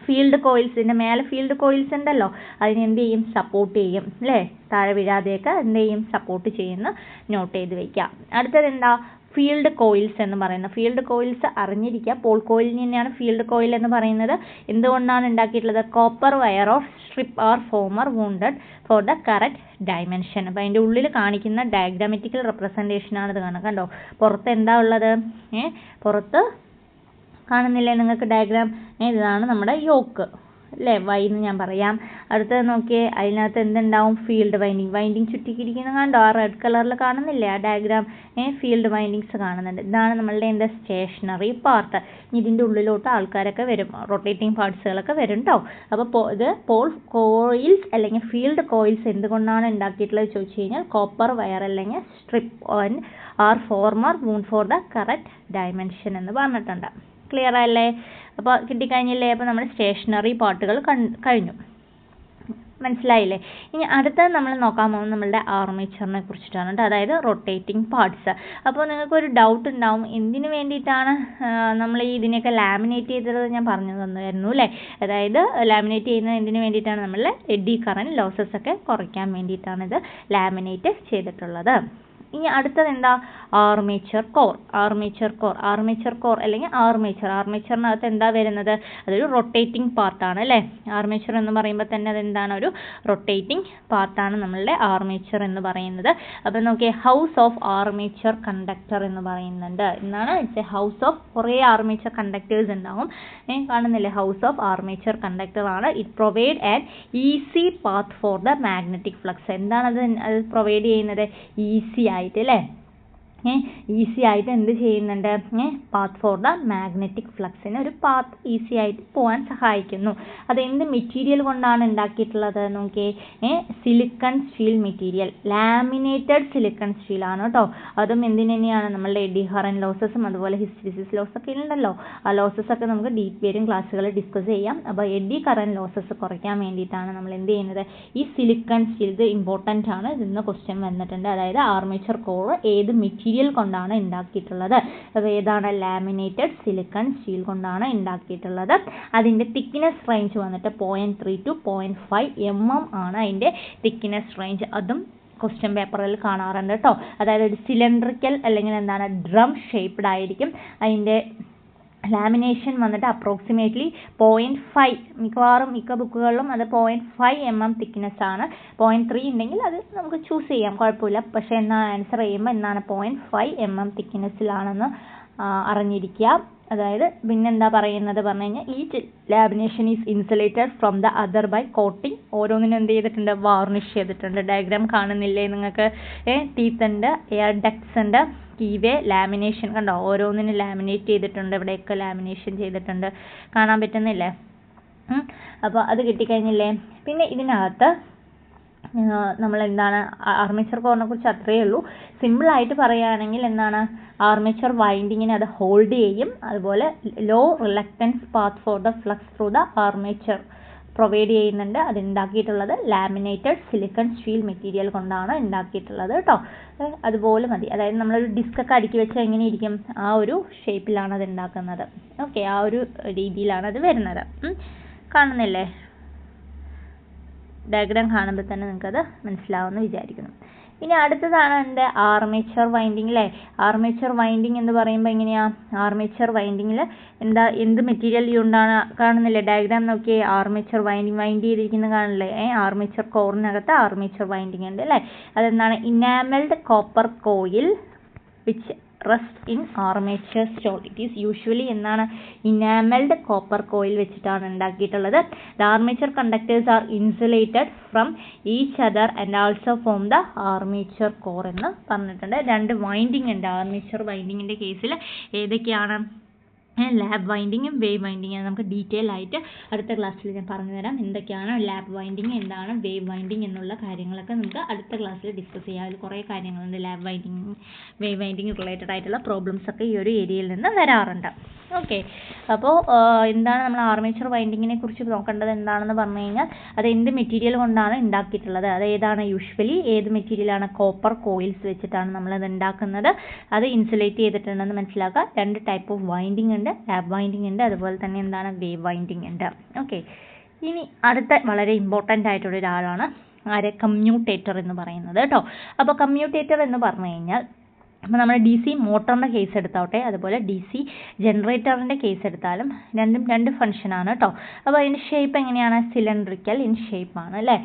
ഫീൽഡ് കോയിൽസിൻ്റെ മേലെ ഫീൽഡ് കോയിൽസ് ഉണ്ടല്ലോ, അതിനെ എന്ത് ചെയ്യും? സപ്പോർട്ട് ചെയ്യും അല്ലേ? താഴെ വീഴാതെയൊക്കെ എന്ത് ചെയ്യും? സപ്പോർട്ട് ചെയ്യുന്ന നോട്ട് ചെയ്ത് വയ്ക്കുക. അടുത്തത് എന്താ? ഫീൽഡ് കോയിൽസ് എന്ന് പറയുന്നത്. ഫീൽഡ് കോയിൽസ് അറിഞ്ഞിരിക്കുക. പോൾ കോയിലിന് തന്നെയാണ് ഫീൽഡ് കോയിൽ എന്ന് പറയുന്നത്. എന്തുകൊണ്ടാണ് ഉണ്ടാക്കിയിട്ടുള്ളത്? Copper wire of strip are former wounded for the correct dimension. അപ്പോൾ അതിൻ്റെ ഉള്ളിൽ കാണിക്കുന്ന ഡയഗ്രാമറ്റിക്കൽ റെപ്രസെൻറ്റേഷൻ ആണിത്. കണ്ടോ? പുറത്ത് എന്താ ഉള്ളത്? പുറത്ത് കാണുന്നില്ലേ നിങ്ങൾക്ക് ഡയഗ്രാം? ഇതാണ് നമ്മുടെ യോക്ക് അല്ലേ? വൈ എന്ന് ഞാൻ പറയാം. അടുത്തത് നോക്കിയേ, അതിനകത്ത് എന്തുണ്ടാവും? ഫീൽഡ് വൈൻഡിങ് ചുറ്റിക്കിരിക്കുന്ന കണ്ടോ? ആ റെഡ് കളറിൽ കാണുന്നില്ലേ ആ ഡയഗ്രാം? ഫീൽഡ് വൈൻഡിങ്സ് കാണുന്നുണ്ട്. ഇതാണ് നമ്മളുടെ എന്താ? Stationary part. ഇതിൻ്റെ ഉള്ളിലോട്ട് ആൾക്കാരൊക്കെ വരും, റൊട്ടേറ്റിംഗ് പാർട്സുകളൊക്കെ വരും കേട്ടോ. അപ്പോൾ ഇത് പോൾ കോയിൽസ് അല്ലെങ്കിൽ ഫീൽഡ് കോയിൽസ് എന്തുകൊണ്ടാണ് ഉണ്ടാക്കിയിട്ടുള്ളത് ചോദിച്ചു കഴിഞ്ഞാൽ, കോപ്പർ വയർ അല്ലെങ്കിൽ strip are former wound for the correct dimension എന്ന് പറഞ്ഞിട്ടുണ്ട്. ക്ലിയർ അല്ലേ? അപ്പോൾ കിട്ടിക്കഴിഞ്ഞില്ലേ? അപ്പോൾ നമ്മുടെ സ്റ്റേഷനറി പാർട്ടുകൾ കഴിഞ്ഞു. മനസ്സിലായില്ലേ? ഇനി അടുത്തത് നമ്മൾ നോക്കാൻ പോകുന്നത് നമ്മളുടെ ആർമേച്ചറിനെ കുറിച്ചിട്ടാണ് കേട്ടോ, അതായത് റൊട്ടേറ്റിംഗ് പാർട്സ്. അപ്പോൾ നിങ്ങൾക്കൊരു ഡൗട്ട് ഉണ്ടാവും, എന്തിനു വേണ്ടിയിട്ടാണ് നമ്മൾ ഈ ഇതിനെയൊക്കെ ലാമിനേറ്റ് ചെയ്തത്? ഞാൻ പറഞ്ഞു തന്നായിരുന്നു അല്ലേ? അതായത് ലാമിനേറ്റ് ചെയ്യുന്നത് എന്തിനു വേണ്ടിയിട്ടാണ്? നമ്മളുടെ എഡ്ഡി കറന്റ് ലോസസ് ഒക്കെ കുറയ്ക്കാൻ വേണ്ടിയിട്ടാണ് ഇത് ലാമിനേറ്റ് ചെയ്തിട്ടുള്ളത്. ഇനി അടുത്തത് എന്താ? ആർമേച്ചർ കോർ അല്ലെങ്കിൽ ആർമേച്ചറിനകത്ത് എന്താ വരുന്നത്? അതൊരു റൊട്ടേറ്റിംഗ് പാർട്ടാണ് അല്ലേ? ആർമേച്ചർ എന്ന് പറയുമ്പോൾ തന്നെ അതെന്താണ്? ഒരു റൊട്ടേറ്റിംഗ് പാർട്ടാണ് നമ്മളുടെ ആർമേച്ചർ എന്ന് പറയുന്നത്. അപ്പോൾ നോക്കിയേ, ഹൗസ് ഓഫ് ആർമേച്ചർ കണ്ടക്ടർ എന്ന് പറയുന്നുണ്ട്. എന്താണ്? ഇറ്റ്സ് എ ഹൗസ് ഓഫ് കുറേ ആർമേച്ചർ കണ്ടക്ടേഴ്സ് ഉണ്ടാവും. കാണുന്നില്ലേ? ഹൗസ് ഓഫ് ആർമേച്ചർ കണ്ടക്ടർ ആണ്. It provide an easy path for the magnetic flux. എന്താണ് അത് പ്രൊവൈഡ് ചെയ്യുന്നത്? ഈസി ആയിട്ട് അല്ലേ? ഈസി ആയിട്ട് എന്ത് ചെയ്യുന്നുണ്ട്, പാത്ത് ഫോർ ദ മാഗ്നറ്റിക് ഫ്ലക്സിന് ഒരു പാത്ത് ഈസി ആയിട്ട് പോകാൻ സഹായിക്കുന്നു. അത് എന്ത് മെറ്റീരിയൽ കൊണ്ടാണ് ഉണ്ടാക്കിയിട്ടുള്ളത് നോക്കിയേ, silicon steel material, laminated silicon steel ആണ് കേട്ടോ. അതും എന്തിന് തന്നെയാണ്, നമ്മളുടെ എഡി കറന്റ് ലോസസും അതുപോലെ ഹിസ്റ്ററിസിസ് ലോസ് ഒക്കെ ഉണ്ടല്ലോ, ആ ലോസസ് ഒക്കെ നമുക്ക് വരും ക്ലാസ്സുകൾ ഡിസ്കസ് ചെയ്യാം. അപ്പോൾ എഡി കറന്റ് ലോസസ് കുറയ്ക്കാൻ വേണ്ടിയിട്ടാണ് നമ്മൾ എന്ത് ചെയ്യുന്നത്, ഈ സിലിക്കൺ സ്റ്റീൽ, ഇത് ഇമ്പോർട്ടൻ്റ് ആണ്, ഇതിന്ന് ക്വസ്റ്റ്യൻ വന്നിട്ടുണ്ട്. അതായത് ആർമേച്ചർ കോർ ഏത് മെറ്റീരിയൽ കൊണ്ടാണ് ഉണ്ടാക്കിയിട്ടുള്ളത്, അത് ഏതാണ്, ലാമിനേറ്റഡ് സിലിക്കൺ സ്റ്റീൽ കൊണ്ടാണ് ഉണ്ടാക്കിയിട്ടുള്ളത്. അതിൻ്റെ തിക്നെസ് റേഞ്ച് വന്നിട്ട് 0.3 to 0.5 mm ആണ് അതിൻ്റെ തിക്നെസ് റേഞ്ച്. അതും ക്വസ്റ്റ്യൻ പേപ്പറിൽ കാണാറുണ്ട് കേട്ടോ. അതായത് ഒരു സിലിണ്ടറിക്കൽ അല്ലെങ്കിൽ എന്താണ് ഡ്രം ഷേപ്പ്ഡ് ആയിരിക്കും. അതിൻ്റെ ലാമിനേഷൻ വന്നിട്ട് അപ്രോക്സിമേറ്റ്ലി 0.5, മിക്കവാറും മിക്ക ബുക്കുകളിലും അത് 0.5 mm തിക്നെസ് ആണ്. 0.3 ഉണ്ടെങ്കിൽ അത് നമുക്ക് ചൂസ് ചെയ്യാം, കുഴപ്പമില്ല. പക്ഷേ എന്നാൽ ആൻസർ ചെയ്യുമ്പോൾ എന്താണ് 0.5 mm തിക്നെസ്സിലാണെന്ന് അറിഞ്ഞിരിക്കുക. അതായത് പിന്നെന്താ പറയുന്നത് പറഞ്ഞു കഴിഞ്ഞാൽ each lamination is insulated from the other by coating. ഓരോന്നിനും എന്ത് ചെയ്തിട്ടുണ്ട്, വാർണിഷ് ചെയ്തിട്ടുണ്ട്. ഡയഗ്രാം കാണുന്നില്ലേ നിങ്ങൾക്ക്, ടീത്ത് ഉണ്ട്, എയർ ഡക്ട്സ് ഉണ്ട്, കീവേ, ലാമിനേഷൻ കണ്ടോ, ഓരോന്നിനും ലാമിനേറ്റ് ചെയ്തിട്ടുണ്ട്. ഇവിടെയൊക്കെ ലാമിനേഷൻ ചെയ്തിട്ടുണ്ട്, കാണാൻ പറ്റുന്നില്ലേ? അപ്പോൾ അത് കിട്ടിക്കഴിഞ്ഞില്ലേ. പിന്നെ ഇതിനകത്ത് നമ്മൾ എന്താണ്, ആർമേച്ചർ കോറിനെ കുറിച്ച് അത്രയേ ഉള്ളൂ. സിമ്പിളായിട്ട് പറയുകയാണെങ്കിൽ എന്താണ്, ആർമേച്ചർ വൈൻഡിങ്ങിനെ അത് ഹോൾഡ് ചെയ്യും. അതുപോലെ low reluctance path for the flux through the armature provide ചെയ്യുന്നുണ്ട്. അത് ഉണ്ടാക്കിയിട്ടുള്ളത് ലാമിനേറ്റഡ് സിലിക്കൺ സ്റ്റീൽ മെറ്റീരിയൽ കൊണ്ടാണ് ഉണ്ടാക്കിയിട്ടുള്ളത് കേട്ടോ. അതുപോലെ മതി. അതായത് നമ്മളൊരു ഡിസ്കൊക്കെ അടുക്കി വെച്ചാൽ എങ്ങനെ ഇരിക്കും, ആ ഒരു ഷേപ്പിലാണ് അത് ഉണ്ടാക്കുന്നത്. ഓക്കെ, ആ ഒരു രീതിയിലാണ് അത് വരുന്നത്. കാണുന്നില്ലേ? ഡയഗ്രാം കാണുമ്പോൾ തന്നെ നിങ്ങൾക്കത് മനസ്സിലാവുമെന്ന് വിചാരിക്കുന്നു. ഇനി അടുത്തതാണ് എൻ്റെ ആർമേച്ചർ വൈൻഡിങ് അല്ലേ. ആർമേച്ചർ വൈൻഡിങ് എന്ന് പറയുമ്പോൾ എങ്ങനെയാണ്, ആർമേച്ചർ വൈൻഡിങ്ങിൽ എന്ത് മെറ്റീരിയൽ കൊണ്ടാണ്, കാണുന്നില്ലേ ഡയഗ്രാം നോക്കിയേ, ആർമേച്ചർ വൈൻഡ് ചെയ്തിരിക്കുന്നത് കാണില്ലേ, ആർമേച്ചർ കോറിനകത്ത് ആർമേച്ചർ വൈൻഡിങ് ഉണ്ട് അല്ലേ. അതെന്താണ്, enamelled copper coil which rest in armature സ്റ്റോൾ. ഇറ്റ് ഈസ് യൂഷ്വലി എന്താണ്, ഇനാമൽഡ് കോപ്പർ കോയിൽ വെച്ചിട്ടാണ് ഉണ്ടാക്കിയിട്ടുള്ളത്. The armature conductors are insulated from each other and also from the armature core എന്ന് പറഞ്ഞിട്ടുണ്ട്. രണ്ട് വൈൻഡിങ് ഉണ്ട് ആർമേച്ചർ വൈൻഡിങ്ങിൻ്റെ കേസിൽ. ഏതൊക്കെയാണ്, ലാബ് വൈൻഡിങ്ങും വേവ് വൈൻഡിങ്ങും. നമുക്ക് ഡീറ്റെയിൽ ആയിട്ട് അടുത്ത ക്ലാസ്സിൽ ഞാൻ പറഞ്ഞുതരാം എന്തൊക്കെയാണ് ലാബ് വൈൻഡിങ്, എന്താണ് വേവ് വൈൻഡിങ് എന്നുള്ള കാര്യങ്ങളൊക്കെ നമുക്ക് അടുത്ത ക്ലാസ്സിൽ ഡിസ്കസ് ചെയ്യാം. അതിൽ കുറേ കാര്യങ്ങളുണ്ട്, lab winding wave winding related ആയിട്ടുള്ള പ്രോബ്ലംസ് ഒക്കെ ഈ ഒരു ഏരിയയിൽ നിന്ന് വരാറുണ്ട്. ഓക്കെ, അപ്പോൾ എന്താണ് നമ്മൾ ആർമേച്ചർ വൈൻഡിങ്ങിനെ കുറിച്ച് നോക്കേണ്ടത് എന്താണെന്ന് പറഞ്ഞു കഴിഞ്ഞാൽ, അത് എന്ത് മെറ്റീരിയൽ കൊണ്ടാണ് ഉണ്ടാക്കിയിട്ടുള്ളത്, അത് ഏതാണ്, യൂഷ്വലി ഏത് മെറ്റീരിയലാണ്, കോപ്പർ കോയിൽസ് വെച്ചിട്ടാണ് നമ്മളത് ഉണ്ടാക്കുന്നത്. അത് ഇൻസുലേറ്റ് ചെയ്തിട്ടുണ്ടെന്ന് മനസ്സിലാക്കുക. രണ്ട് ടൈപ്പ് ഓഫ് വൈൻഡിങ് ഉണ്ട്, ലാബ് വൈൻഡിങ് ഉണ്ട്, അതുപോലെ തന്നെ എന്താണ് വേവ് വൈൻഡിങ് ഉണ്ട്. ഓക്കെ, ഇനി അടുത്ത വളരെ ഇമ്പോർട്ടൻ്റ് ആയിട്ടുള്ള ഒരാളാണ് ആരെ, കമ്മ്യൂട്ടേറ്റർ എന്ന് പറയുന്നത് കേട്ടോ. അപ്പോൾ കമ്മ്യൂട്ടേറ്റർ എന്ന് പറഞ്ഞു കഴിഞ്ഞാൽ, അപ്പോൾ നമ്മൾ ഡി സി മോട്ടറിൻ്റെ കേസ് എടുത്തോട്ടെ, അതുപോലെ ഡി സി ജനറേറ്ററിൻ്റെ കേസ് എടുത്താലും രണ്ടും രണ്ട് ഫംഗ്ഷനാണ് കേട്ടോ. അപ്പോൾ അതിൻ്റെ ഷേപ്പ് എങ്ങനെയാണ്, സിലിണ്ടറിക്കൽ ഇൻ ഷേപ്പാണ് അല്ലേ.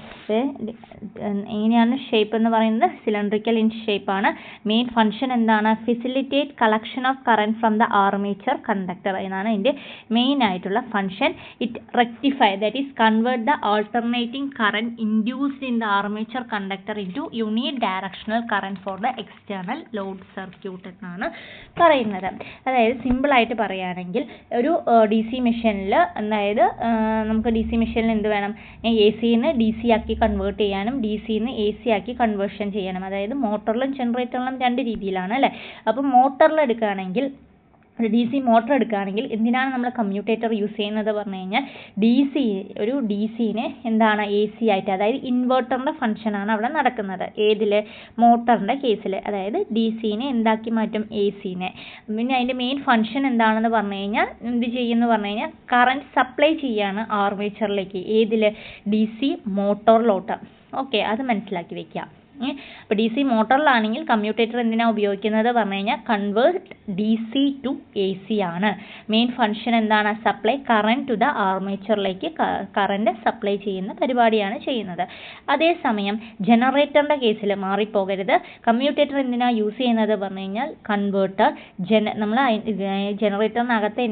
എങ്ങനെയാണ് ഷേപ്പ് എന്ന് പറയുന്നത്, സിലിണ്ടറിക്കൽ ഇൻ ഷേപ്പാണ്. മെയിൻ ഫംഗ്ഷൻ എന്താണ്, facilitate collection of current from the armature conductor എന്നാണ് ഇതിൻ്റെ മെയിൻ ആയിട്ടുള്ള function. It rectify, that is convert the alternating current induced in the armature conductor into uni directional current for the external load circuit എന്നാണ് പറയുന്നത്. അതായത് സിമ്പിളായിട്ട് പറയുകയാണെങ്കിൽ ഒരു D C മെഷീനിൽ, അതായത് നമുക്ക് ഡി സി മെഷീനിൽ എന്ത് വേണം, എ സിന്ന് ഡി സി ആക്കി കൺവേർട്ട് ചെയ്യാനും ഡി സിന്ന് എ സി ആക്കി കൺവേർഷൻ ചെയ്യണം. അതായത് മോട്ടറിലും ജനറേറ്ററിലും രണ്ട് രീതിയിലാണ് അല്ലേ. അപ്പോൾ മോട്ടറിൽ എടുക്കുകയാണെങ്കിൽ, ഒരു ഡി സി മോട്ടർ എടുക്കുകയാണെങ്കിൽ എന്തിനാണ് നമ്മൾ കമ്മ്യൂട്ടേറ്റർ യൂസ് ചെയ്യുന്നത് പറഞ്ഞു കഴിഞ്ഞാൽ, ഒരു ഡി സിനെ എന്താണ് എ സി ആയിട്ട്, അതായത് ഇൻവെർട്ടറിൻ്റെ ഫംഗ്ഷനാണ് അവിടെ നടക്കുന്നത്. ഏതിൽ, മോട്ടറിൻ്റെ കേസിൽ. അതായത് ഡി സിനെ എന്താക്കി മാറ്റും, എ സിനെ. പിന്നെ അതിൻ്റെ മെയിൻ ഫംഗ്ഷൻ എന്താണെന്ന് പറഞ്ഞു കഴിഞ്ഞാൽ, എന്ത് ചെയ്യുമെന്ന് പറഞ്ഞു കഴിഞ്ഞാൽ കറണ്ട് സപ്ലൈ ചെയ്യാണ് ആർമേച്ചറിലേക്ക്. ഏതിൽ, ഡി സി മോട്ടോറിലോട്ട്. ഓക്കെ, അത് മനസ്സിലാക്കി വെക്കുക. അപ്പോൾ ഡി സി മോട്ടറിലാണെങ്കിൽ കമ്മ്യൂട്ടേറ്റർ എന്തിനാണ് ഉപയോഗിക്കുന്നത് പറഞ്ഞു കഴിഞ്ഞാൽ, convert D C to A C ആണ്. മെയിൻ ഫംഗ്ഷൻ എന്താണ്, സപ്ലൈ കറന്റ് ടു ദ ആർമേച്ചറിലേക്ക് കറന്റ് സപ്ലൈ ചെയ്യുന്ന പരിപാടിയാണ് ചെയ്യുന്നത്. അതേസമയം ജനറേറ്ററിൻ്റെ കേസിൽ മാറിപ്പോകരുത്. കമ്മ്യൂട്ടേറ്റർ എന്തിനാണ് യൂസ് ചെയ്യുന്നത് പറഞ്ഞു കഴിഞ്ഞാൽ, കൺവേർട്ടർ നമ്മൾ ജനറേറ്ററിനകത്ത്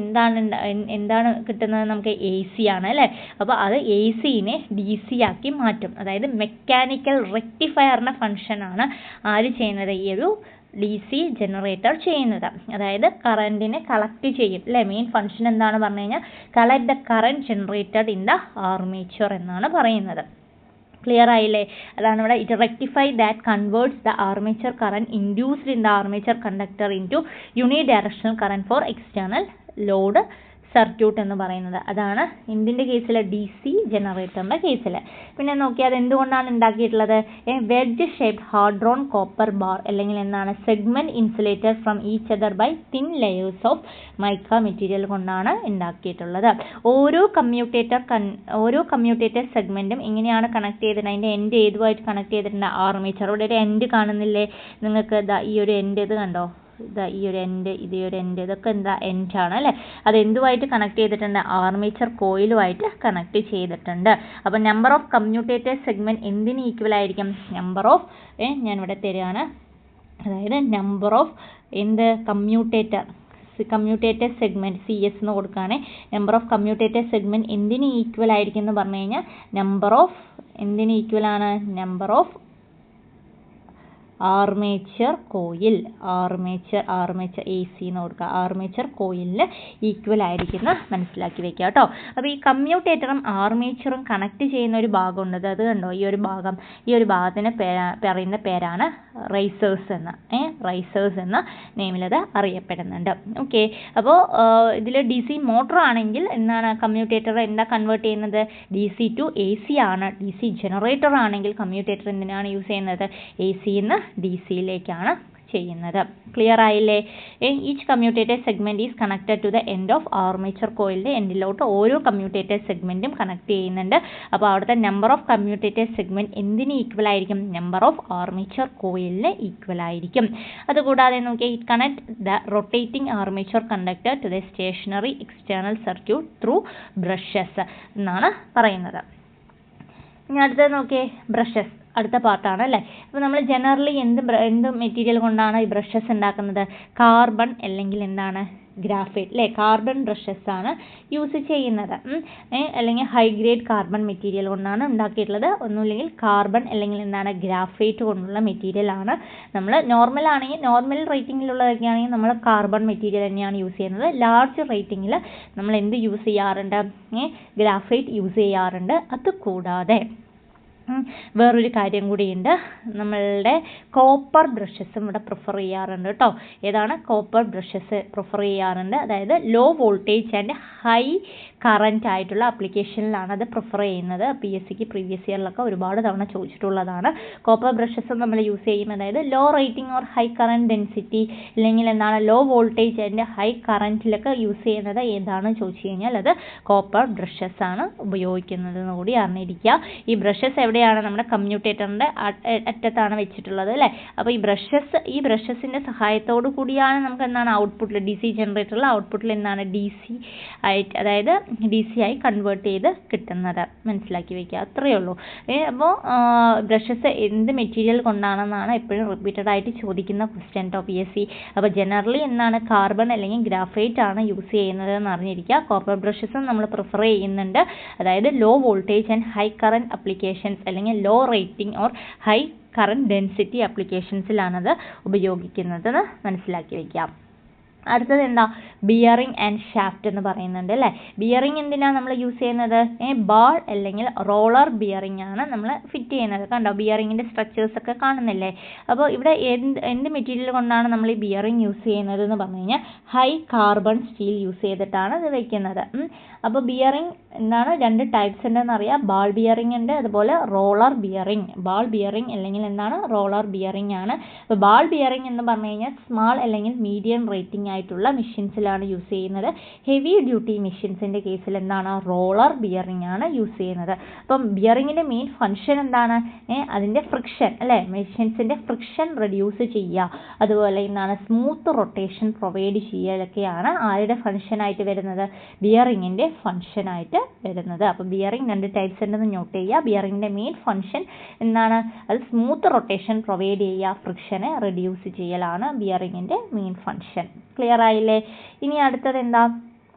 എന്താണ് കിട്ടുന്നത്, നമുക്ക് എ സി ആണ് അല്ലേ. അപ്പോൾ അത് എ സിനെ ഡി സി ആക്കി മാറ്റും. അതായത് മെക്കാനിക്കൽ റെക്ടിഫയറിൻ്റെ ഫംഗ്ഷനാണ് ആര് ചെയ്യുന്നത്, ഈ ഒരു DC ജനറേറ്റർ ചെയ്യുന്നത്. അതായത് കറണ്ടിനെ കളക്ട് ചെയ്യും അല്ലേ. മെയിൻ ഫംഗ്ഷൻ എന്താണ് പറഞ്ഞു കഴിഞ്ഞാൽ collect the current generated in the armature എന്നാണ് പറയുന്നത്. ക്ലിയർ ആയില്ലേ? അതാണ് ഇവിടെ it rectify that converts the armature current induced in the armature conductor into unidirectional current for external load circuit എന്ന് പറയുന്നത്. അതാണ് എന്തിൻ്റെ കേസിൽ? DC ജനറേറ്ററിൻ്റെ കേസിൽ. പിന്നെ നോക്കിയാൽ അത് എന്തുകൊണ്ടാണ് ഉണ്ടാക്കിയിട്ടുള്ളത്? Wedge shaped hard drawn copper bar അല്ലെങ്കിൽ എന്താണ് segment insulated from each other by thin layers of mica material കൊണ്ടാണ് ഉണ്ടാക്കിയിട്ടുള്ളത്. ഓരോ കമ്മ്യൂട്ടേറ്റർ സെഗ്മെന്റും എങ്ങനെയാണ് കണക്ട് ചെയ്തിട്ടുണ്ട്? അതിൻ്റെ എൻഡ് ഏതുമായിട്ട് കണക്ട് ചെയ്തിട്ടുണ്ട്? ആർമേച്ചർ. ഇവിടെ ഒരു എൻഡ് കാണുന്നില്ലേ നിങ്ങൾക്ക്? ഈ ഒരു എൻഡ് ഇത് കണ്ടോ? ഈ ഒരു എൻഡ്, ഇതൊക്കെ എന്താ? എൻഡാണ് അല്ലേ. അത് എന്തുമായിട്ട് കണക്ട് ചെയ്തിട്ടുണ്ട്? ആർമേച്ചർ കോയിലുമായിട്ട് കണക്ട് ചെയ്തിട്ടുണ്ട്. അപ്പോൾ നമ്പർ ഓഫ് കമ്മ്യൂട്ടേറ്റർ സെഗ്മെന്റ് എന്തിന് ഈക്വൽ ആയിരിക്കും? നമ്പർ ഓഫ് ഞാനിവിടെ തരികയാണ്. അതായത് number of commutator segment CS എന്ന് കൊടുക്കുകയാണെങ്കിൽ നമ്പർ ഓഫ് കമ്മ്യൂട്ടേറ്റർ സെഗ്മെന്റ് എന്തിന് ഈക്വൽ ആയിരിക്കും എന്ന് പറഞ്ഞു കഴിഞ്ഞാൽ എന്തിന് ഈക്വൽ ആണ്? Number of armature coil. Armature AC എന്ന് കൊടുക്കുക. ആർമേച്ചർ കോയിലിന് ഈക്വൽ ആയിരിക്കുന്ന മനസ്സിലാക്കി വെക്കുക കേട്ടോ. അപ്പോൾ ഈ കമ്മ്യൂട്ടേറ്ററും ആർമേച്ചറും കണക്ട് ചെയ്യുന്ന ഒരു ഭാഗമുണ്ട്. അത് കണ്ടോ? ഈ ഒരു ഭാഗത്തിന് പറയുന്ന പേരാണ് റൈസേഴ്സ് എന്ന നെയിമിലത് അറിയപ്പെടുന്നുണ്ട്. ഓക്കെ. അപ്പോൾ ഇതിൽ DC മോട്ടോർ ആണെങ്കിൽ എന്താണ് കമ്മ്യൂട്ടേറ്റർ എന്താ കൺവേർട്ട് ചെയ്യുന്നത്? DC to AC ആണ്. DC ജനറേറ്റർ ആണെങ്കിൽ കമ്മ്യൂട്ടേറ്റർ എന്തിനാണ് യൂസ് ചെയ്യുന്നത്? AC ന്ന് DCയിലേക്കാണ് ചെയ്യുന്നത്. ക്ലിയർ ആയില്ലേ? Each commutator segment is connected to the end of armature കോയിലിൻ്റെ എൻഡിലോട്ട് ഓരോ കമ്മ്യൂട്ടേറ്റർ സെഗ്മെന്റും കണക്ട് ചെയ്യുന്നുണ്ട്. അപ്പോൾ അവിടുത്തെ നമ്പർ ഓഫ് കമ്മ്യൂട്ടേറ്റർ സെഗ്മെന്റ് എന്തിന് ഈക്വൽ ആയിരിക്കും? നമ്പർ ഓഫ് ആർമേച്ചർ കോയിലിന് ഈക്വൽ ആയിരിക്കും. അതുകൂടാതെ നോക്കിയാൽ it connect the rotating armature conductor to the stationary external circuit through brushes എന്നാണ് പറയുന്നത്. ഇനി അടുത്തത് നോക്കിയേ, ബ്രഷസ് അടുത്ത പാർട്ടാണ് അല്ലേ. അപ്പോൾ നമ്മൾ ജനറലി എന്ത് മെറ്റീരിയൽ കൊണ്ടാണ് ഈ ബ്രഷസ് ഉണ്ടാക്കുന്നത്? കാർബൺ അല്ലെങ്കിൽ എന്താണ്? ഗ്രാഫൈറ്റ് അല്ലേ. കാർബൺ ബ്രഷസ് ആണ് യൂസ് ചെയ്യുന്നത്. അല്ലെങ്കിൽ ഹൈ ഗ്രേഡ് കാർബൺ മെറ്റീരിയൽ കൊണ്ടാണ് ഉണ്ടാക്കിയിട്ടുള്ളത്. ഒന്നുമില്ലെങ്കിൽ കാർബൺ അല്ലെങ്കിൽ എന്താണ്? ഗ്രാഫൈറ്റ് കൊണ്ടുള്ള മെറ്റീരിയൽ ആണ്. നമ്മൾ നോർമൽ റേറ്റിങ്ങിലുള്ളതൊക്കെ ആണെങ്കിൽ നമ്മൾ കാർബൺ മെറ്റീരിയൽ തന്നെയാണ് യൂസ് ചെയ്യുന്നത്. ലാർജ് റേറ്റിങ്ങിൽ നമ്മൾ എന്ത് യൂസ് ചെയ്യാറുണ്ട്? ഗ്രാഫൈറ്റ് യൂസ് ചെയ്യാറുണ്ട്. അതുകൂടാതെ വേറൊരു കാര്യം കൂടിയുണ്ട്, നമ്മളുടെ കോപ്പർ ബ്രഷസും ഇവിടെ പ്രിഫർ ചെയ്യാറുണ്ട് കേട്ടോ. ഏതാണ്? കോപ്പർ ബ്രഷസ് പ്രിഫർ ചെയ്യാറുണ്ട്. അതായത് low voltage and high current ആയിട്ടുള്ള ആപ്ലിക്കേഷനിലാണ് അത് പ്രിഫർ ചെയ്യുന്നത്. PSCക്ക് പ്രീവിയസ് ഇയറിലൊക്കെ ഒരുപാട് തവണ ചോദിച്ചിട്ടുള്ളതാണ്. കോപ്പർ ബ്രഷസ് നമ്മൾ യൂസ് ചെയ്യും. അതായത് low rating or high current density അല്ലെങ്കിൽ എന്താണ് ലോ വോൾട്ടേജ് ആൻഡ് ഹൈ കറൻറ്റിലൊക്കെ യൂസ് ചെയ്യുന്നത് ഏതാണെന്ന് ചോദിച്ചു കഴിഞ്ഞാൽ അത് കോപ്പർ ബ്രഷസ് ആണ് ഉപയോഗിക്കുന്നതെന്ന് കൂടി അറിഞ്ഞിരിക്കുക. ഈ ബ്രഷസ് എവിടെയാണ്? നമ്മുടെ കമ്മ്യൂട്ടേറ്ററിൻ്റെ അറ്റത്താണ് വെച്ചിട്ടുള്ളത് അല്ലേ. അപ്പോൾ ഈ ബ്രഷസിൻ്റെ സഹായത്തോടു കൂടിയാണ് നമുക്ക് എന്താണ് ഔട്ട്പുട്ടിൽ DC ജനറേറ്ററിൽ ഔട്ട്പുട്ടിൽ എന്താണ് DC ആയി കൺവേർട്ട് ചെയ്ത് കിട്ടുന്നത്. മനസ്സിലാക്കി വയ്ക്കുക. അത്രയേ ഉള്ളൂ. അപ്പോൾ ബ്രഷസ് എന്ത് മെറ്റീരിയൽ കൊണ്ടാണെന്നാണ് എപ്പോഴും റിപ്പീറ്റഡ് ആയിട്ട് ചോദിക്കുന്ന ക്വസ്റ്റ്യൻ കേട്ടോ PSC. അപ്പോൾ ജനറലി എന്താണ് കാർബൺ അല്ലെങ്കിൽ ഗ്രാഫൈറ്റ് ആണ് യൂസ് ചെയ്യുന്നത് എന്ന് അറിഞ്ഞിരിക്കുക. കോപ്പർ ബ്രഷസും നമ്മൾ പ്രിഫർ ചെയ്യുന്നുണ്ട്. അതായത് low voltage and high current applications അല്ലെങ്കിൽ low rating or high current density ആപ്ലിക്കേഷൻസിലാണത് ഉപയോഗിക്കുന്നതെന്ന് മനസ്സിലാക്കി വയ്ക്കാം. അടുത്തത് എന്താ? ബിയറിംഗ് ആൻഡ് ഷാഫ്റ്റ് എന്ന് പറയുന്നുണ്ട് അല്ലേ. ബിയറിംഗ് എന്തിനാണ് നമ്മൾ യൂസ് ചെയ്യുന്നത്? ബാൾ അല്ലെങ്കിൽ റോളർ ബിയറിംഗ് ആണ് നമ്മൾ ഫിറ്റ് ചെയ്യുന്നത്. കണ്ടോ ബിയറിങ്ങിൻ്റെ സ്ട്രക്ചേഴ്സ് ഒക്കെ കാണുന്നില്ലേ. അപ്പോൾ ഇവിടെ എന്ത് മെറ്റീരിയൽ കൊണ്ടാണ് നമ്മൾ ഈ ബിയറിംഗ് യൂസ് ചെയ്യുന്നത് എന്ന് പറഞ്ഞു കഴിഞ്ഞാൽ ഹൈ കാർബൺ സ്റ്റീൽ യൂസ് ചെയ്തിട്ടാണ് ഇത് വയ്ക്കുന്നത്. അപ്പോൾ ബിയറിംഗ് എന്താണ്? 2 ടൈപ്സ് ഉണ്ടെന്ന് അറിയാം. ബാൾ ബിയറിംഗ് ഉണ്ട്, അതുപോലെ റോളർ ബിയറിംഗ്. ബാൾ ബിയറിംഗ് അല്ലെങ്കിൽ എന്താണ്? റോളർ ബിയറിംഗ് ആണ്. അപ്പോൾ ബാൾ ബിയറിംഗ് എന്ന് പറഞ്ഞു കഴിഞ്ഞാൽ സ്മാൾ അല്ലെങ്കിൽ മീഡിയം റേറ്റിംഗ് ആയിട്ടുള്ള മെഷീൻസിലാണ് യൂസ് ചെയ്യുന്നത്. ഹെവി ഡ്യൂട്ടി മെഷീൻസിൻ്റെ കേസിൽ എന്താണ്? റോളർ ബിയറിംഗ് ആണ് യൂസ് ചെയ്യുന്നത്. അപ്പം ബിയറിങ്ങിൻ്റെ മെയിൻ ഫംഗ്ഷൻ എന്താണ്? അതിൻ്റെ ഫ്രിക്ഷൻ അല്ലേ. മെഷീൻസിൻ്റെ ഫ്രിക്ഷൻ റെഡ്യൂസ് ചെയ്യുക, അതുപോലെ എന്താണ് സ്മൂത്ത് റൊട്ടേഷൻ പ്രൊവൈഡ് ചെയ്യലൊക്കെയാണ് ആരുടെ ഫംഗ്ഷനായിട്ട് വരുന്നത്? ബിയറിങ്ങിൻ്റെ ഫംഗ്ഷനായിട്ട് വരുന്നത്. അപ്പോൾ ബിയറിംഗ് 2 ടൈപ്സ് ഉണ്ടെന്ന് നോട്ട് ചെയ്യുക. ബിയറിങ്ങിൻ്റെ മെയിൻ ഫംഗ്ഷൻ എന്താണ്? അത് സ്മൂത്ത് റൊട്ടേഷൻ പ്രൊവൈഡ് ചെയ്യുക, ഫ്രിക്ഷനെ റെഡ്യൂസ് ചെയ്യലാണ് ബിയറിങ്ങിൻ്റെ മെയിൻ ഫംഗ്ഷൻ. ക്ലിയർ ആയില്ലേ? ഇനി അടുത്തത് എന്താ?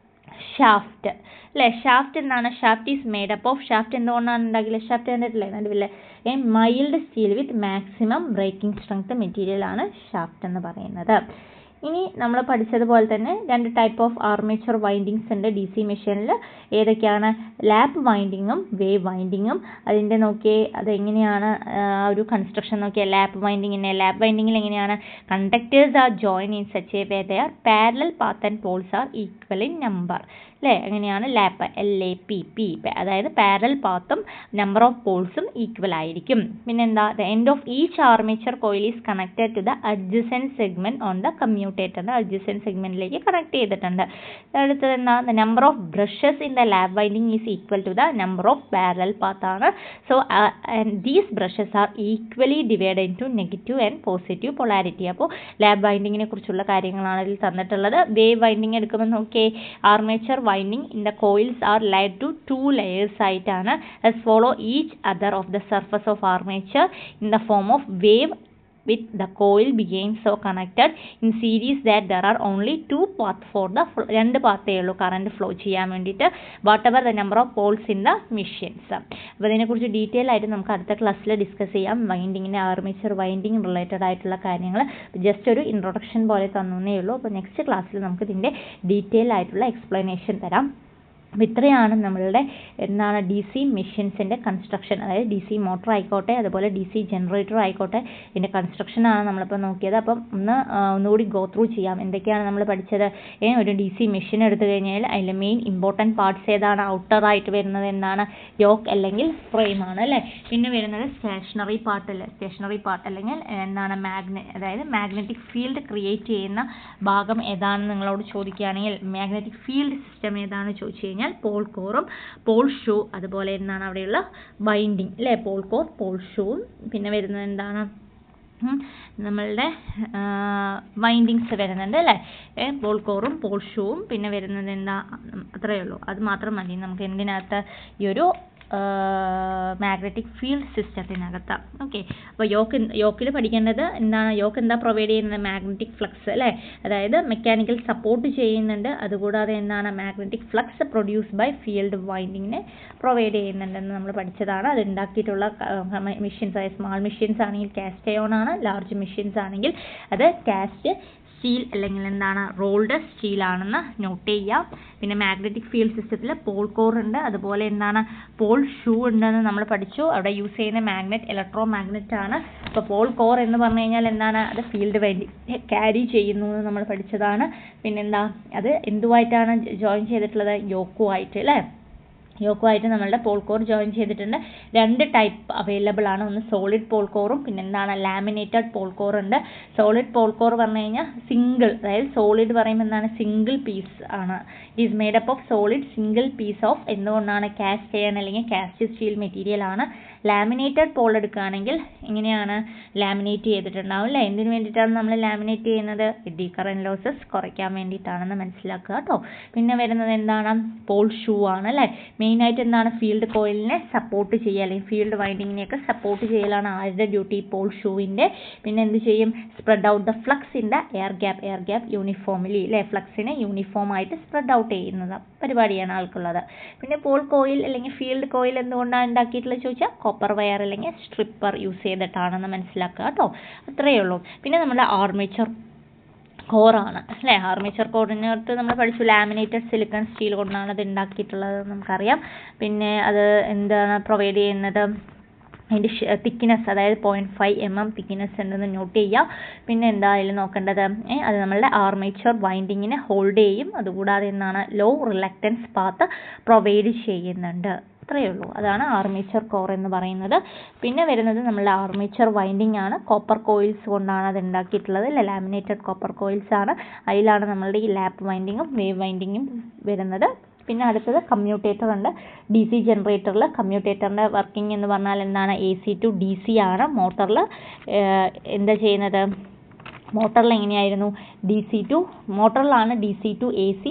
ഷാഫ്റ്റ് അല്ലേ? ഷാഫ്റ്റ് എന്താണ്? Shaft is made up of, shaft എന്തുകൊണ്ടാണ് ഉണ്ടാക്കില്ല? ഷാഫ്റ്റ് കണ്ടിട്ടില്ലേ? നടുവില്ലേ mild steel with maximum breaking strength മെറ്റീരിയലാണ് ഷാഫ്റ്റ് എന്ന് പറയുന്നത്. ഇനി നമ്മൾ പഠിച്ചതുപോലെ തന്നെ 2 ടൈപ്പ് ഓഫ് ആർമേച്ചർ വൈൻഡിങ്സ് ഉണ്ട് ഡി സി മെഷീനിൽ. ഏതൊക്കെയാണ്? ലാപ്പ് വൈൻഡിങ്ങും വേവ് വൈൻഡിങ്ങും. അതിൻ്റെ നോക്കിയേ അതെങ്ങനെയാണ് ഒരു കൺസ്ട്രക്ഷൻ നോക്കിയാൽ ലാപ്പ് വൈൻഡിങ്ങിൽ എങ്ങനെയാണ്? Conductors are join in such a way their parallel path and poles are equal in number അല്ലേ? എങ്ങനെയാണ്? ലാപ്പ് LAPP, അതായത് പാരലൽ പാത്തും നമ്പർ ഓഫ് പോൾസും ഈക്വൽ ആയിരിക്കും. പിന്നെന്താ? The end of each armature coil is connected to the adjacent segment on the കമ്മ്യൂട്ടേറ്ററിന്റെ adjacent സെഗ്മെന്റിലേക്ക് connect ചെയ്തിട്ടുണ്ട്. അടുത്തത് എന്താ? The number of brushes in the lap winding is equal to the number of parallel path ആണ്. So these brushes are equally divided into negative and positive polarity. അപ്പോൾ lap വൈൻഡിങ്ങിനെ കുറിച്ചുള്ള കാര്യങ്ങളാണ് ഇതിൽ തന്നിട്ടുള്ളത്. വേവ് വൈൻഡിങ് എടുക്കുമ്പോൾ നോക്കിയേ armature winding in the coils are laid to 2 layers ആയിട്ടാണ് as follow each other of the surface of armature in the form of wave with the coil being so connected in series that there are only 2 paths for the രണ്ട് പാത്തേ ഉള്ളൂ current flow ചെയ്യാൻ വേണ്ടിയിട്ട് whatever the number of poles in the machines. അപ്പോൾ ഇതിനെക്കുറിച്ച് detail ആയിട്ട് നമുക്ക് അടുത്ത ക്ലാസ്സിൽ ഡിസ്കസ് ചെയ്യാം. വൈൻഡിങ്ങിൻ്റെ ആർമേച്ചർ വൈൻഡിങ് റിലേറ്റഡ് ആയിട്ടുള്ള കാര്യങ്ങൾ ജസ്റ്റ് ഒരു ഇൻട്രൊഡക്ഷൻ പോലെ തന്നേ ഉള്ളൂ. അപ്പോൾ നെക്സ്റ്റ് ക്ലാസ്സിൽ നമുക്ക് ഇതിൻ്റെ ഡീറ്റെയിൽ ആയിട്ടുള്ള എക്സ്പ്ലനേഷൻ തരാം. അപ്പോൾ ഇത്രയാണ് നമ്മളുടെ എന്താണ് ഡി സി മെഷീൻസിൻ്റെ കൺസ്ട്രക്ഷൻ. അതായത് ഡി സി മോട്ടർ ആയിക്കോട്ടെ അതുപോലെ ഡി സി ജനറേറ്റർ ആയിക്കോട്ടെ ഇതിൻ്റെ കൺസ്ട്രക്ഷനാണ് നമ്മളിപ്പോൾ നോക്കിയത്. അപ്പം ഒന്നുകൂടി ഗോ ത്രൂ ചെയ്യാം. എന്തൊക്കെയാണ് നമ്മൾ പഠിച്ചത്? ഒരു ഡി സി മെഷീൻ എടുത്തു കഴിഞ്ഞാൽ അതിൽ മെയിൻ ഇമ്പോർട്ടൻറ്റ് പാർട്സ് ഏതാണ്? ഔട്ടറായിട്ട് വരുന്നത് എന്താണ്? യോക്ക് അല്ലെങ്കിൽ ഫ്രെയിമാണ് അല്ലേ? പിന്നെ വരുന്നത് സ്റ്റേഷനറി പാർട്ട് അല്ലെങ്കിൽ എന്താണ് അതായത് മാഗ്നറ്റിക് ഫീൽഡ് ക്രിയേറ്റ് ചെയ്യുന്ന ഭാഗം ഏതാണെന്ന് നിങ്ങളോട് ചോദിക്കുകയാണെങ്കിൽ മാഗ്നറ്റിക് ഫീൽഡ് സിസ്റ്റം ഏതാണെന്ന് ചോദിച്ചു കഴിഞ്ഞാൽ പോൾ കോറും പോൾ ഷൂ അതുപോലെ എന്താണ് അവിടെയുള്ള വൈൻഡിങ് അല്ലേ? പോൾ കോർ പോൾ ഷൂവും പിന്നെ വരുന്നത് എന്താണ്? നമ്മളുടെ വൈൻഡിങ്സ് വരുന്നുണ്ട് അല്ലേ? പോൾ കോറും പോൾ ഷൂവും പിന്നെ വരുന്നത് എന്താ? അത്രയേ ഉള്ളൂ. അത് മാത്രം മതി നമുക്ക് എന്തിനകത്ത് ഈ ഒരു മാഗ്നറ്റിക് ഫീൽഡ് സിസ്റ്റത്തിനകത്ത്. ഓക്കെ, അപ്പോൾ യോക്കിൽ പഠിക്കേണ്ടത് എന്താണ്? യോക്ക് എന്താ പ്രൊവൈഡ് ചെയ്യുന്നത്? മാഗ്നറ്റിക് ഫ്ലക്സ് അല്ലേ? അതായത് മെക്കാനിക്കൽ സപ്പോർട്ട് ചെയ്യുന്നുണ്ട്. അതുകൂടാതെ എന്താണ്? Magnetic flux produce by field വൈൻഡിങ്ങിനെ പ്രൊവൈഡ് ചെയ്യുന്നുണ്ടെന്ന് നമ്മൾ പഠിച്ചതാണ്. അത് ഉണ്ടാക്കിയിട്ടുള്ള മെഷീൻസ് ആയ സ്മാൾ മെഷീൻസ് ആണെങ്കിൽ കാസ്റ്റ് അയോൺ ആണ്, ലാർജ് മെഷീൻസ് ആണെങ്കിൽ അത് കാസ്റ്റ് സ്റ്റീൽ അല്ലെങ്കിൽ എന്താണ് റോൾഡ് സ്റ്റീലാണെന്ന് നോട്ട് ചെയ്യാം. പിന്നെ മാഗ്നറ്റിക് ഫീൽഡ് സിസ്റ്റത്തിൽ പോൾ കോർ ഉണ്ട്, അതുപോലെ എന്താണ് പോൾ ഷൂ ഉണ്ടെന്ന് നമ്മൾ പഠിച്ചു. അവിടെ യൂസ് ചെയ്യുന്ന മാഗ്നറ്റ് ഇലക്ട്രോ മാഗ്നറ്റ് ആണ്. അപ്പോൾ പോൾ കോർ എന്ന് പറഞ്ഞു കഴിഞ്ഞാൽ എന്താണ്? അത് ഫീൽഡ് വൈൻഡിങ് ക്യാരി ചെയ്യുന്നു എന്ന് നമ്മൾ പഠിച്ചതാണ്. പിന്നെന്താ? അത് എന്തുമായിട്ടാണ് ജോയിൻ ചെയ്തിട്ടുള്ളത്? യോക്കുമായിട്ട് അല്ലേ? യോക്കുമായിട്ട് നമ്മളുടെ പോൾ കോർ ജോയിൻ ചെയ്തിട്ടുണ്ട്. 2 ടൈപ്പ് അവൈലബിൾ ആണ്. ഒന്ന് സോളിഡ് പോൾ കോറും പിന്നെ എന്താണ് ലാമിനേറ്റഡ് പോൾ കോർ ഉണ്ട്. സോളിഡ് പോൾ കോർ പറഞ്ഞു കഴിഞ്ഞാൽ സിംഗിൾ, അതായത് സോളിഡ് പറയുമ്പോൾ എന്താണ്? സിംഗിൾ പീസ് ആണ്. It is made up of solid single piece of എന്തുകൊണ്ടാണ്? കാസ്റ്റ് അയൺ അല്ലെങ്കിൽ കാസ്റ്റ് സ്റ്റീൽ മെറ്റീരിയൽ ആണ്. ലാമിനേറ്റഡ് പോൾ എടുക്കുകയാണെങ്കിൽ എങ്ങനെയാണ്? ലാമിനേറ്റ് ചെയ്തിട്ടുണ്ടാവും അല്ലേ? എന്തിനു വേണ്ടിയിട്ടാണ് നമ്മൾ ലാമിനേറ്റ് ചെയ്യുന്നത്? എഡി കറന്റ് ലോസസ് കുറയ്ക്കാൻ വേണ്ടിയിട്ടാണെന്ന് മനസ്സിലാക്കുക കേട്ടോ. പിന്നെ വരുന്നത് എന്താണ്? പോൾ ഷൂ ആണ് അല്ലേ? മെയിനായിട്ട് എന്താണ്? ഫീൽഡ് കോയിലിനെ സപ്പോർട്ട് ചെയ്യുക അല്ലെങ്കിൽ ഫീൽഡ് വൈൻഡിങ്ങിനെയൊക്കെ സപ്പോർട്ട് ചെയ്യലാണ് ആരുടെ ഡ്യൂട്ടി? പോൾ ഷൂവിൻ്റെ. പിന്നെ എന്ത് ചെയ്യും? Spread out the flux in the air gap uniformly അല്ലേ? ഫ്ലക്സിനെ യൂണിഫോം ആയിട്ട് സ്പ്രെഡ് ഔട്ട് ചെയ്യുന്നത് പരിപാടിയാണ് ആൾക്കുള്ളത്. പിന്നെ പോൾ കോയിൽ അല്ലെങ്കിൽ ഫീൽഡ് കോയിൽ എന്തുകൊണ്ടാണ് ഉണ്ടാക്കിയിട്ടുള്ളത് ചോദിച്ചാൽ കോപ്പർ വയർ അല്ലെങ്കിൽ സ്ട്രിപ്പർ യൂസ് ചെയ്തിട്ടാണെന്ന് മനസ്സിലാക്കുക കേട്ടോ. അത്രയേ ഉള്ളൂ. പിന്നെ നമ്മുടെ ആർമേച്ചർ കോറാണ് അല്ലേ? ആർമേച്ചർ കോറിനകത്ത് നമ്മൾ പഠിച്ചു ലാമിനേറ്റഡ് സിലിക്കൺ സ്റ്റീൽ കൊണ്ടാണ് അത് ഉണ്ടാക്കിയിട്ടുള്ളത് നമുക്കറിയാം. പിന്നെ അത് എന്താണ് പ്രൊവൈഡ് ചെയ്യുന്നത്? അതിൻ്റെ തിക്നെസ് അതായത് 0.5 mm തിക്നെസ് ഉണ്ടെന്ന് നോട്ട് ചെയ്യുക. പിന്നെ എന്തായാലും നോക്കേണ്ടത് അത് നമ്മളുടെ ആർമേച്ചർ വൈൻഡിങ്ങിനെ ഹോൾഡ് ചെയ്യും. അതുകൂടാതെ എന്താണ്? ലോ റിലക്റ്റൻസ് പാത്ത് പ്രൊവൈഡ് ചെയ്യുന്നുണ്ട്. അത്രയേ ഉള്ളൂ. അതാണ് ആർമേച്ചർ കോർ എന്ന് പറയുന്നത്. പിന്നെ വരുന്നത് നമ്മളുടെ ആർമേച്ചർ വൈൻഡിങ് ആണ്. കോപ്പർ കോയിൽസ് കൊണ്ടാണ് അത് ഉണ്ടാക്കിയിട്ടുള്ളത് അല്ലേ? ലാമിനേറ്റഡ് കോപ്പർ കോയിൽസ് ആണ്. അതിലാണ് നമ്മളുടെ ഈ ലാപ്പ് വൈൻഡിങ്ങും വേവ് വൈൻഡിങ്ങും വരുന്നത്. പിന്നെ അടുത്തത് കമ്മ്യൂട്ടേറ്റർ ഉണ്ട്. ഡി സി ജനറേറ്ററിൽ കമ്മ്യൂട്ടേറ്ററിൻ്റെ വർക്കിംഗ് എന്ന് പറഞ്ഞാൽ എന്താണ്? AC to DC ആണ്. മോട്ടറിൽ എന്താ ചെയ്യുന്നത്? മോട്ടറിൽ എങ്ങനെയായിരുന്നു മോട്ടറിലാണ് DC to AC,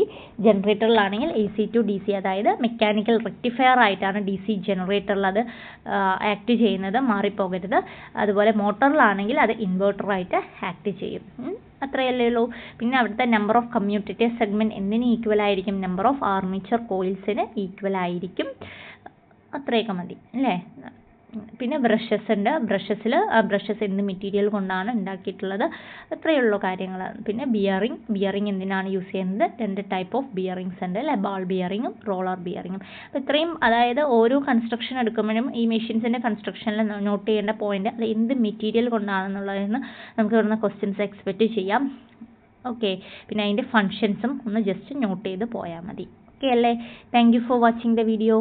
ജനറേറ്ററിലാണെങ്കിൽ AC to DC, അതായത് മെക്കാനിക്കൽ റെക്ടിഫയർ ആയിട്ടാണ് DC ജനറേറ്ററിൽ അത് ആക്ട് ചെയ്യുന്നത്, മാറിപ്പോകരുത്. അതുപോലെ മോട്ടറിലാണെങ്കിൽ അത് ഇൻവെർട്ടറായിട്ട് ആക്ട് ചെയ്യും. അത്രയല്ലേ ഉള്ളൂ. പിന്നെ അവിടുത്തെ നമ്പർ ഓഫ് കമ്മ്യൂട്ടേറ്റീവ് സെഗ്മെൻറ്റ് എന്തിന് ഈക്വൽ ആയിരിക്കും? നമ്പർ ഓഫ് ആർമേച്ചർ കോയിൽസിന് ഈക്വൽ ആയിരിക്കും. അത്രയൊക്കെ മതി അല്ലേ. പിന്നെ ബ്രഷസ് ഉണ്ട്. ബ്രഷസ് എന്ത് മെറ്റീരിയൽ കൊണ്ടാണ് ഉണ്ടാക്കിയിട്ടുള്ളത്? അത്രയുള്ള കാര്യങ്ങൾ. പിന്നെ ബിയറിംഗ് എന്തിനാണ് യൂസ് ചെയ്യുന്നത്? 2 ടൈപ്പ് ഓഫ് ബിയറിങ്സ് ഉണ്ട് അല്ലേ, ബാൾ ബിയറിങ്ങും റോളർ ബിയറിങ്ങും. അപ്പോൾ ഇത്രയും, അതായത് ഓരോ കൺസ്ട്രക്ഷൻ എടുക്കുമ്പോഴും ഈ മെഷീൻസിൻ്റെ കൺസ്ട്രക്ഷനിൽ നോട്ട് ചെയ്യേണ്ട പോയിന്റ് അത് എന്ത് മെറ്റീരിയൽ കൊണ്ടാണെന്നുള്ളതെന്ന് നമുക്ക് ഇവിടുന്ന് ക്വസ്റ്റ്യൻസ് എക്സ്പെക്റ്റ് ചെയ്യാം. ഓക്കെ, പിന്നെ അതിൻ്റെ ഫങ്ഷൻസും ഒന്ന് ജസ്റ്റ് നോട്ട് ചെയ്ത് പോയാൽ മതി. ഓക്കെ അല്ലേ. Thank you for watching the video.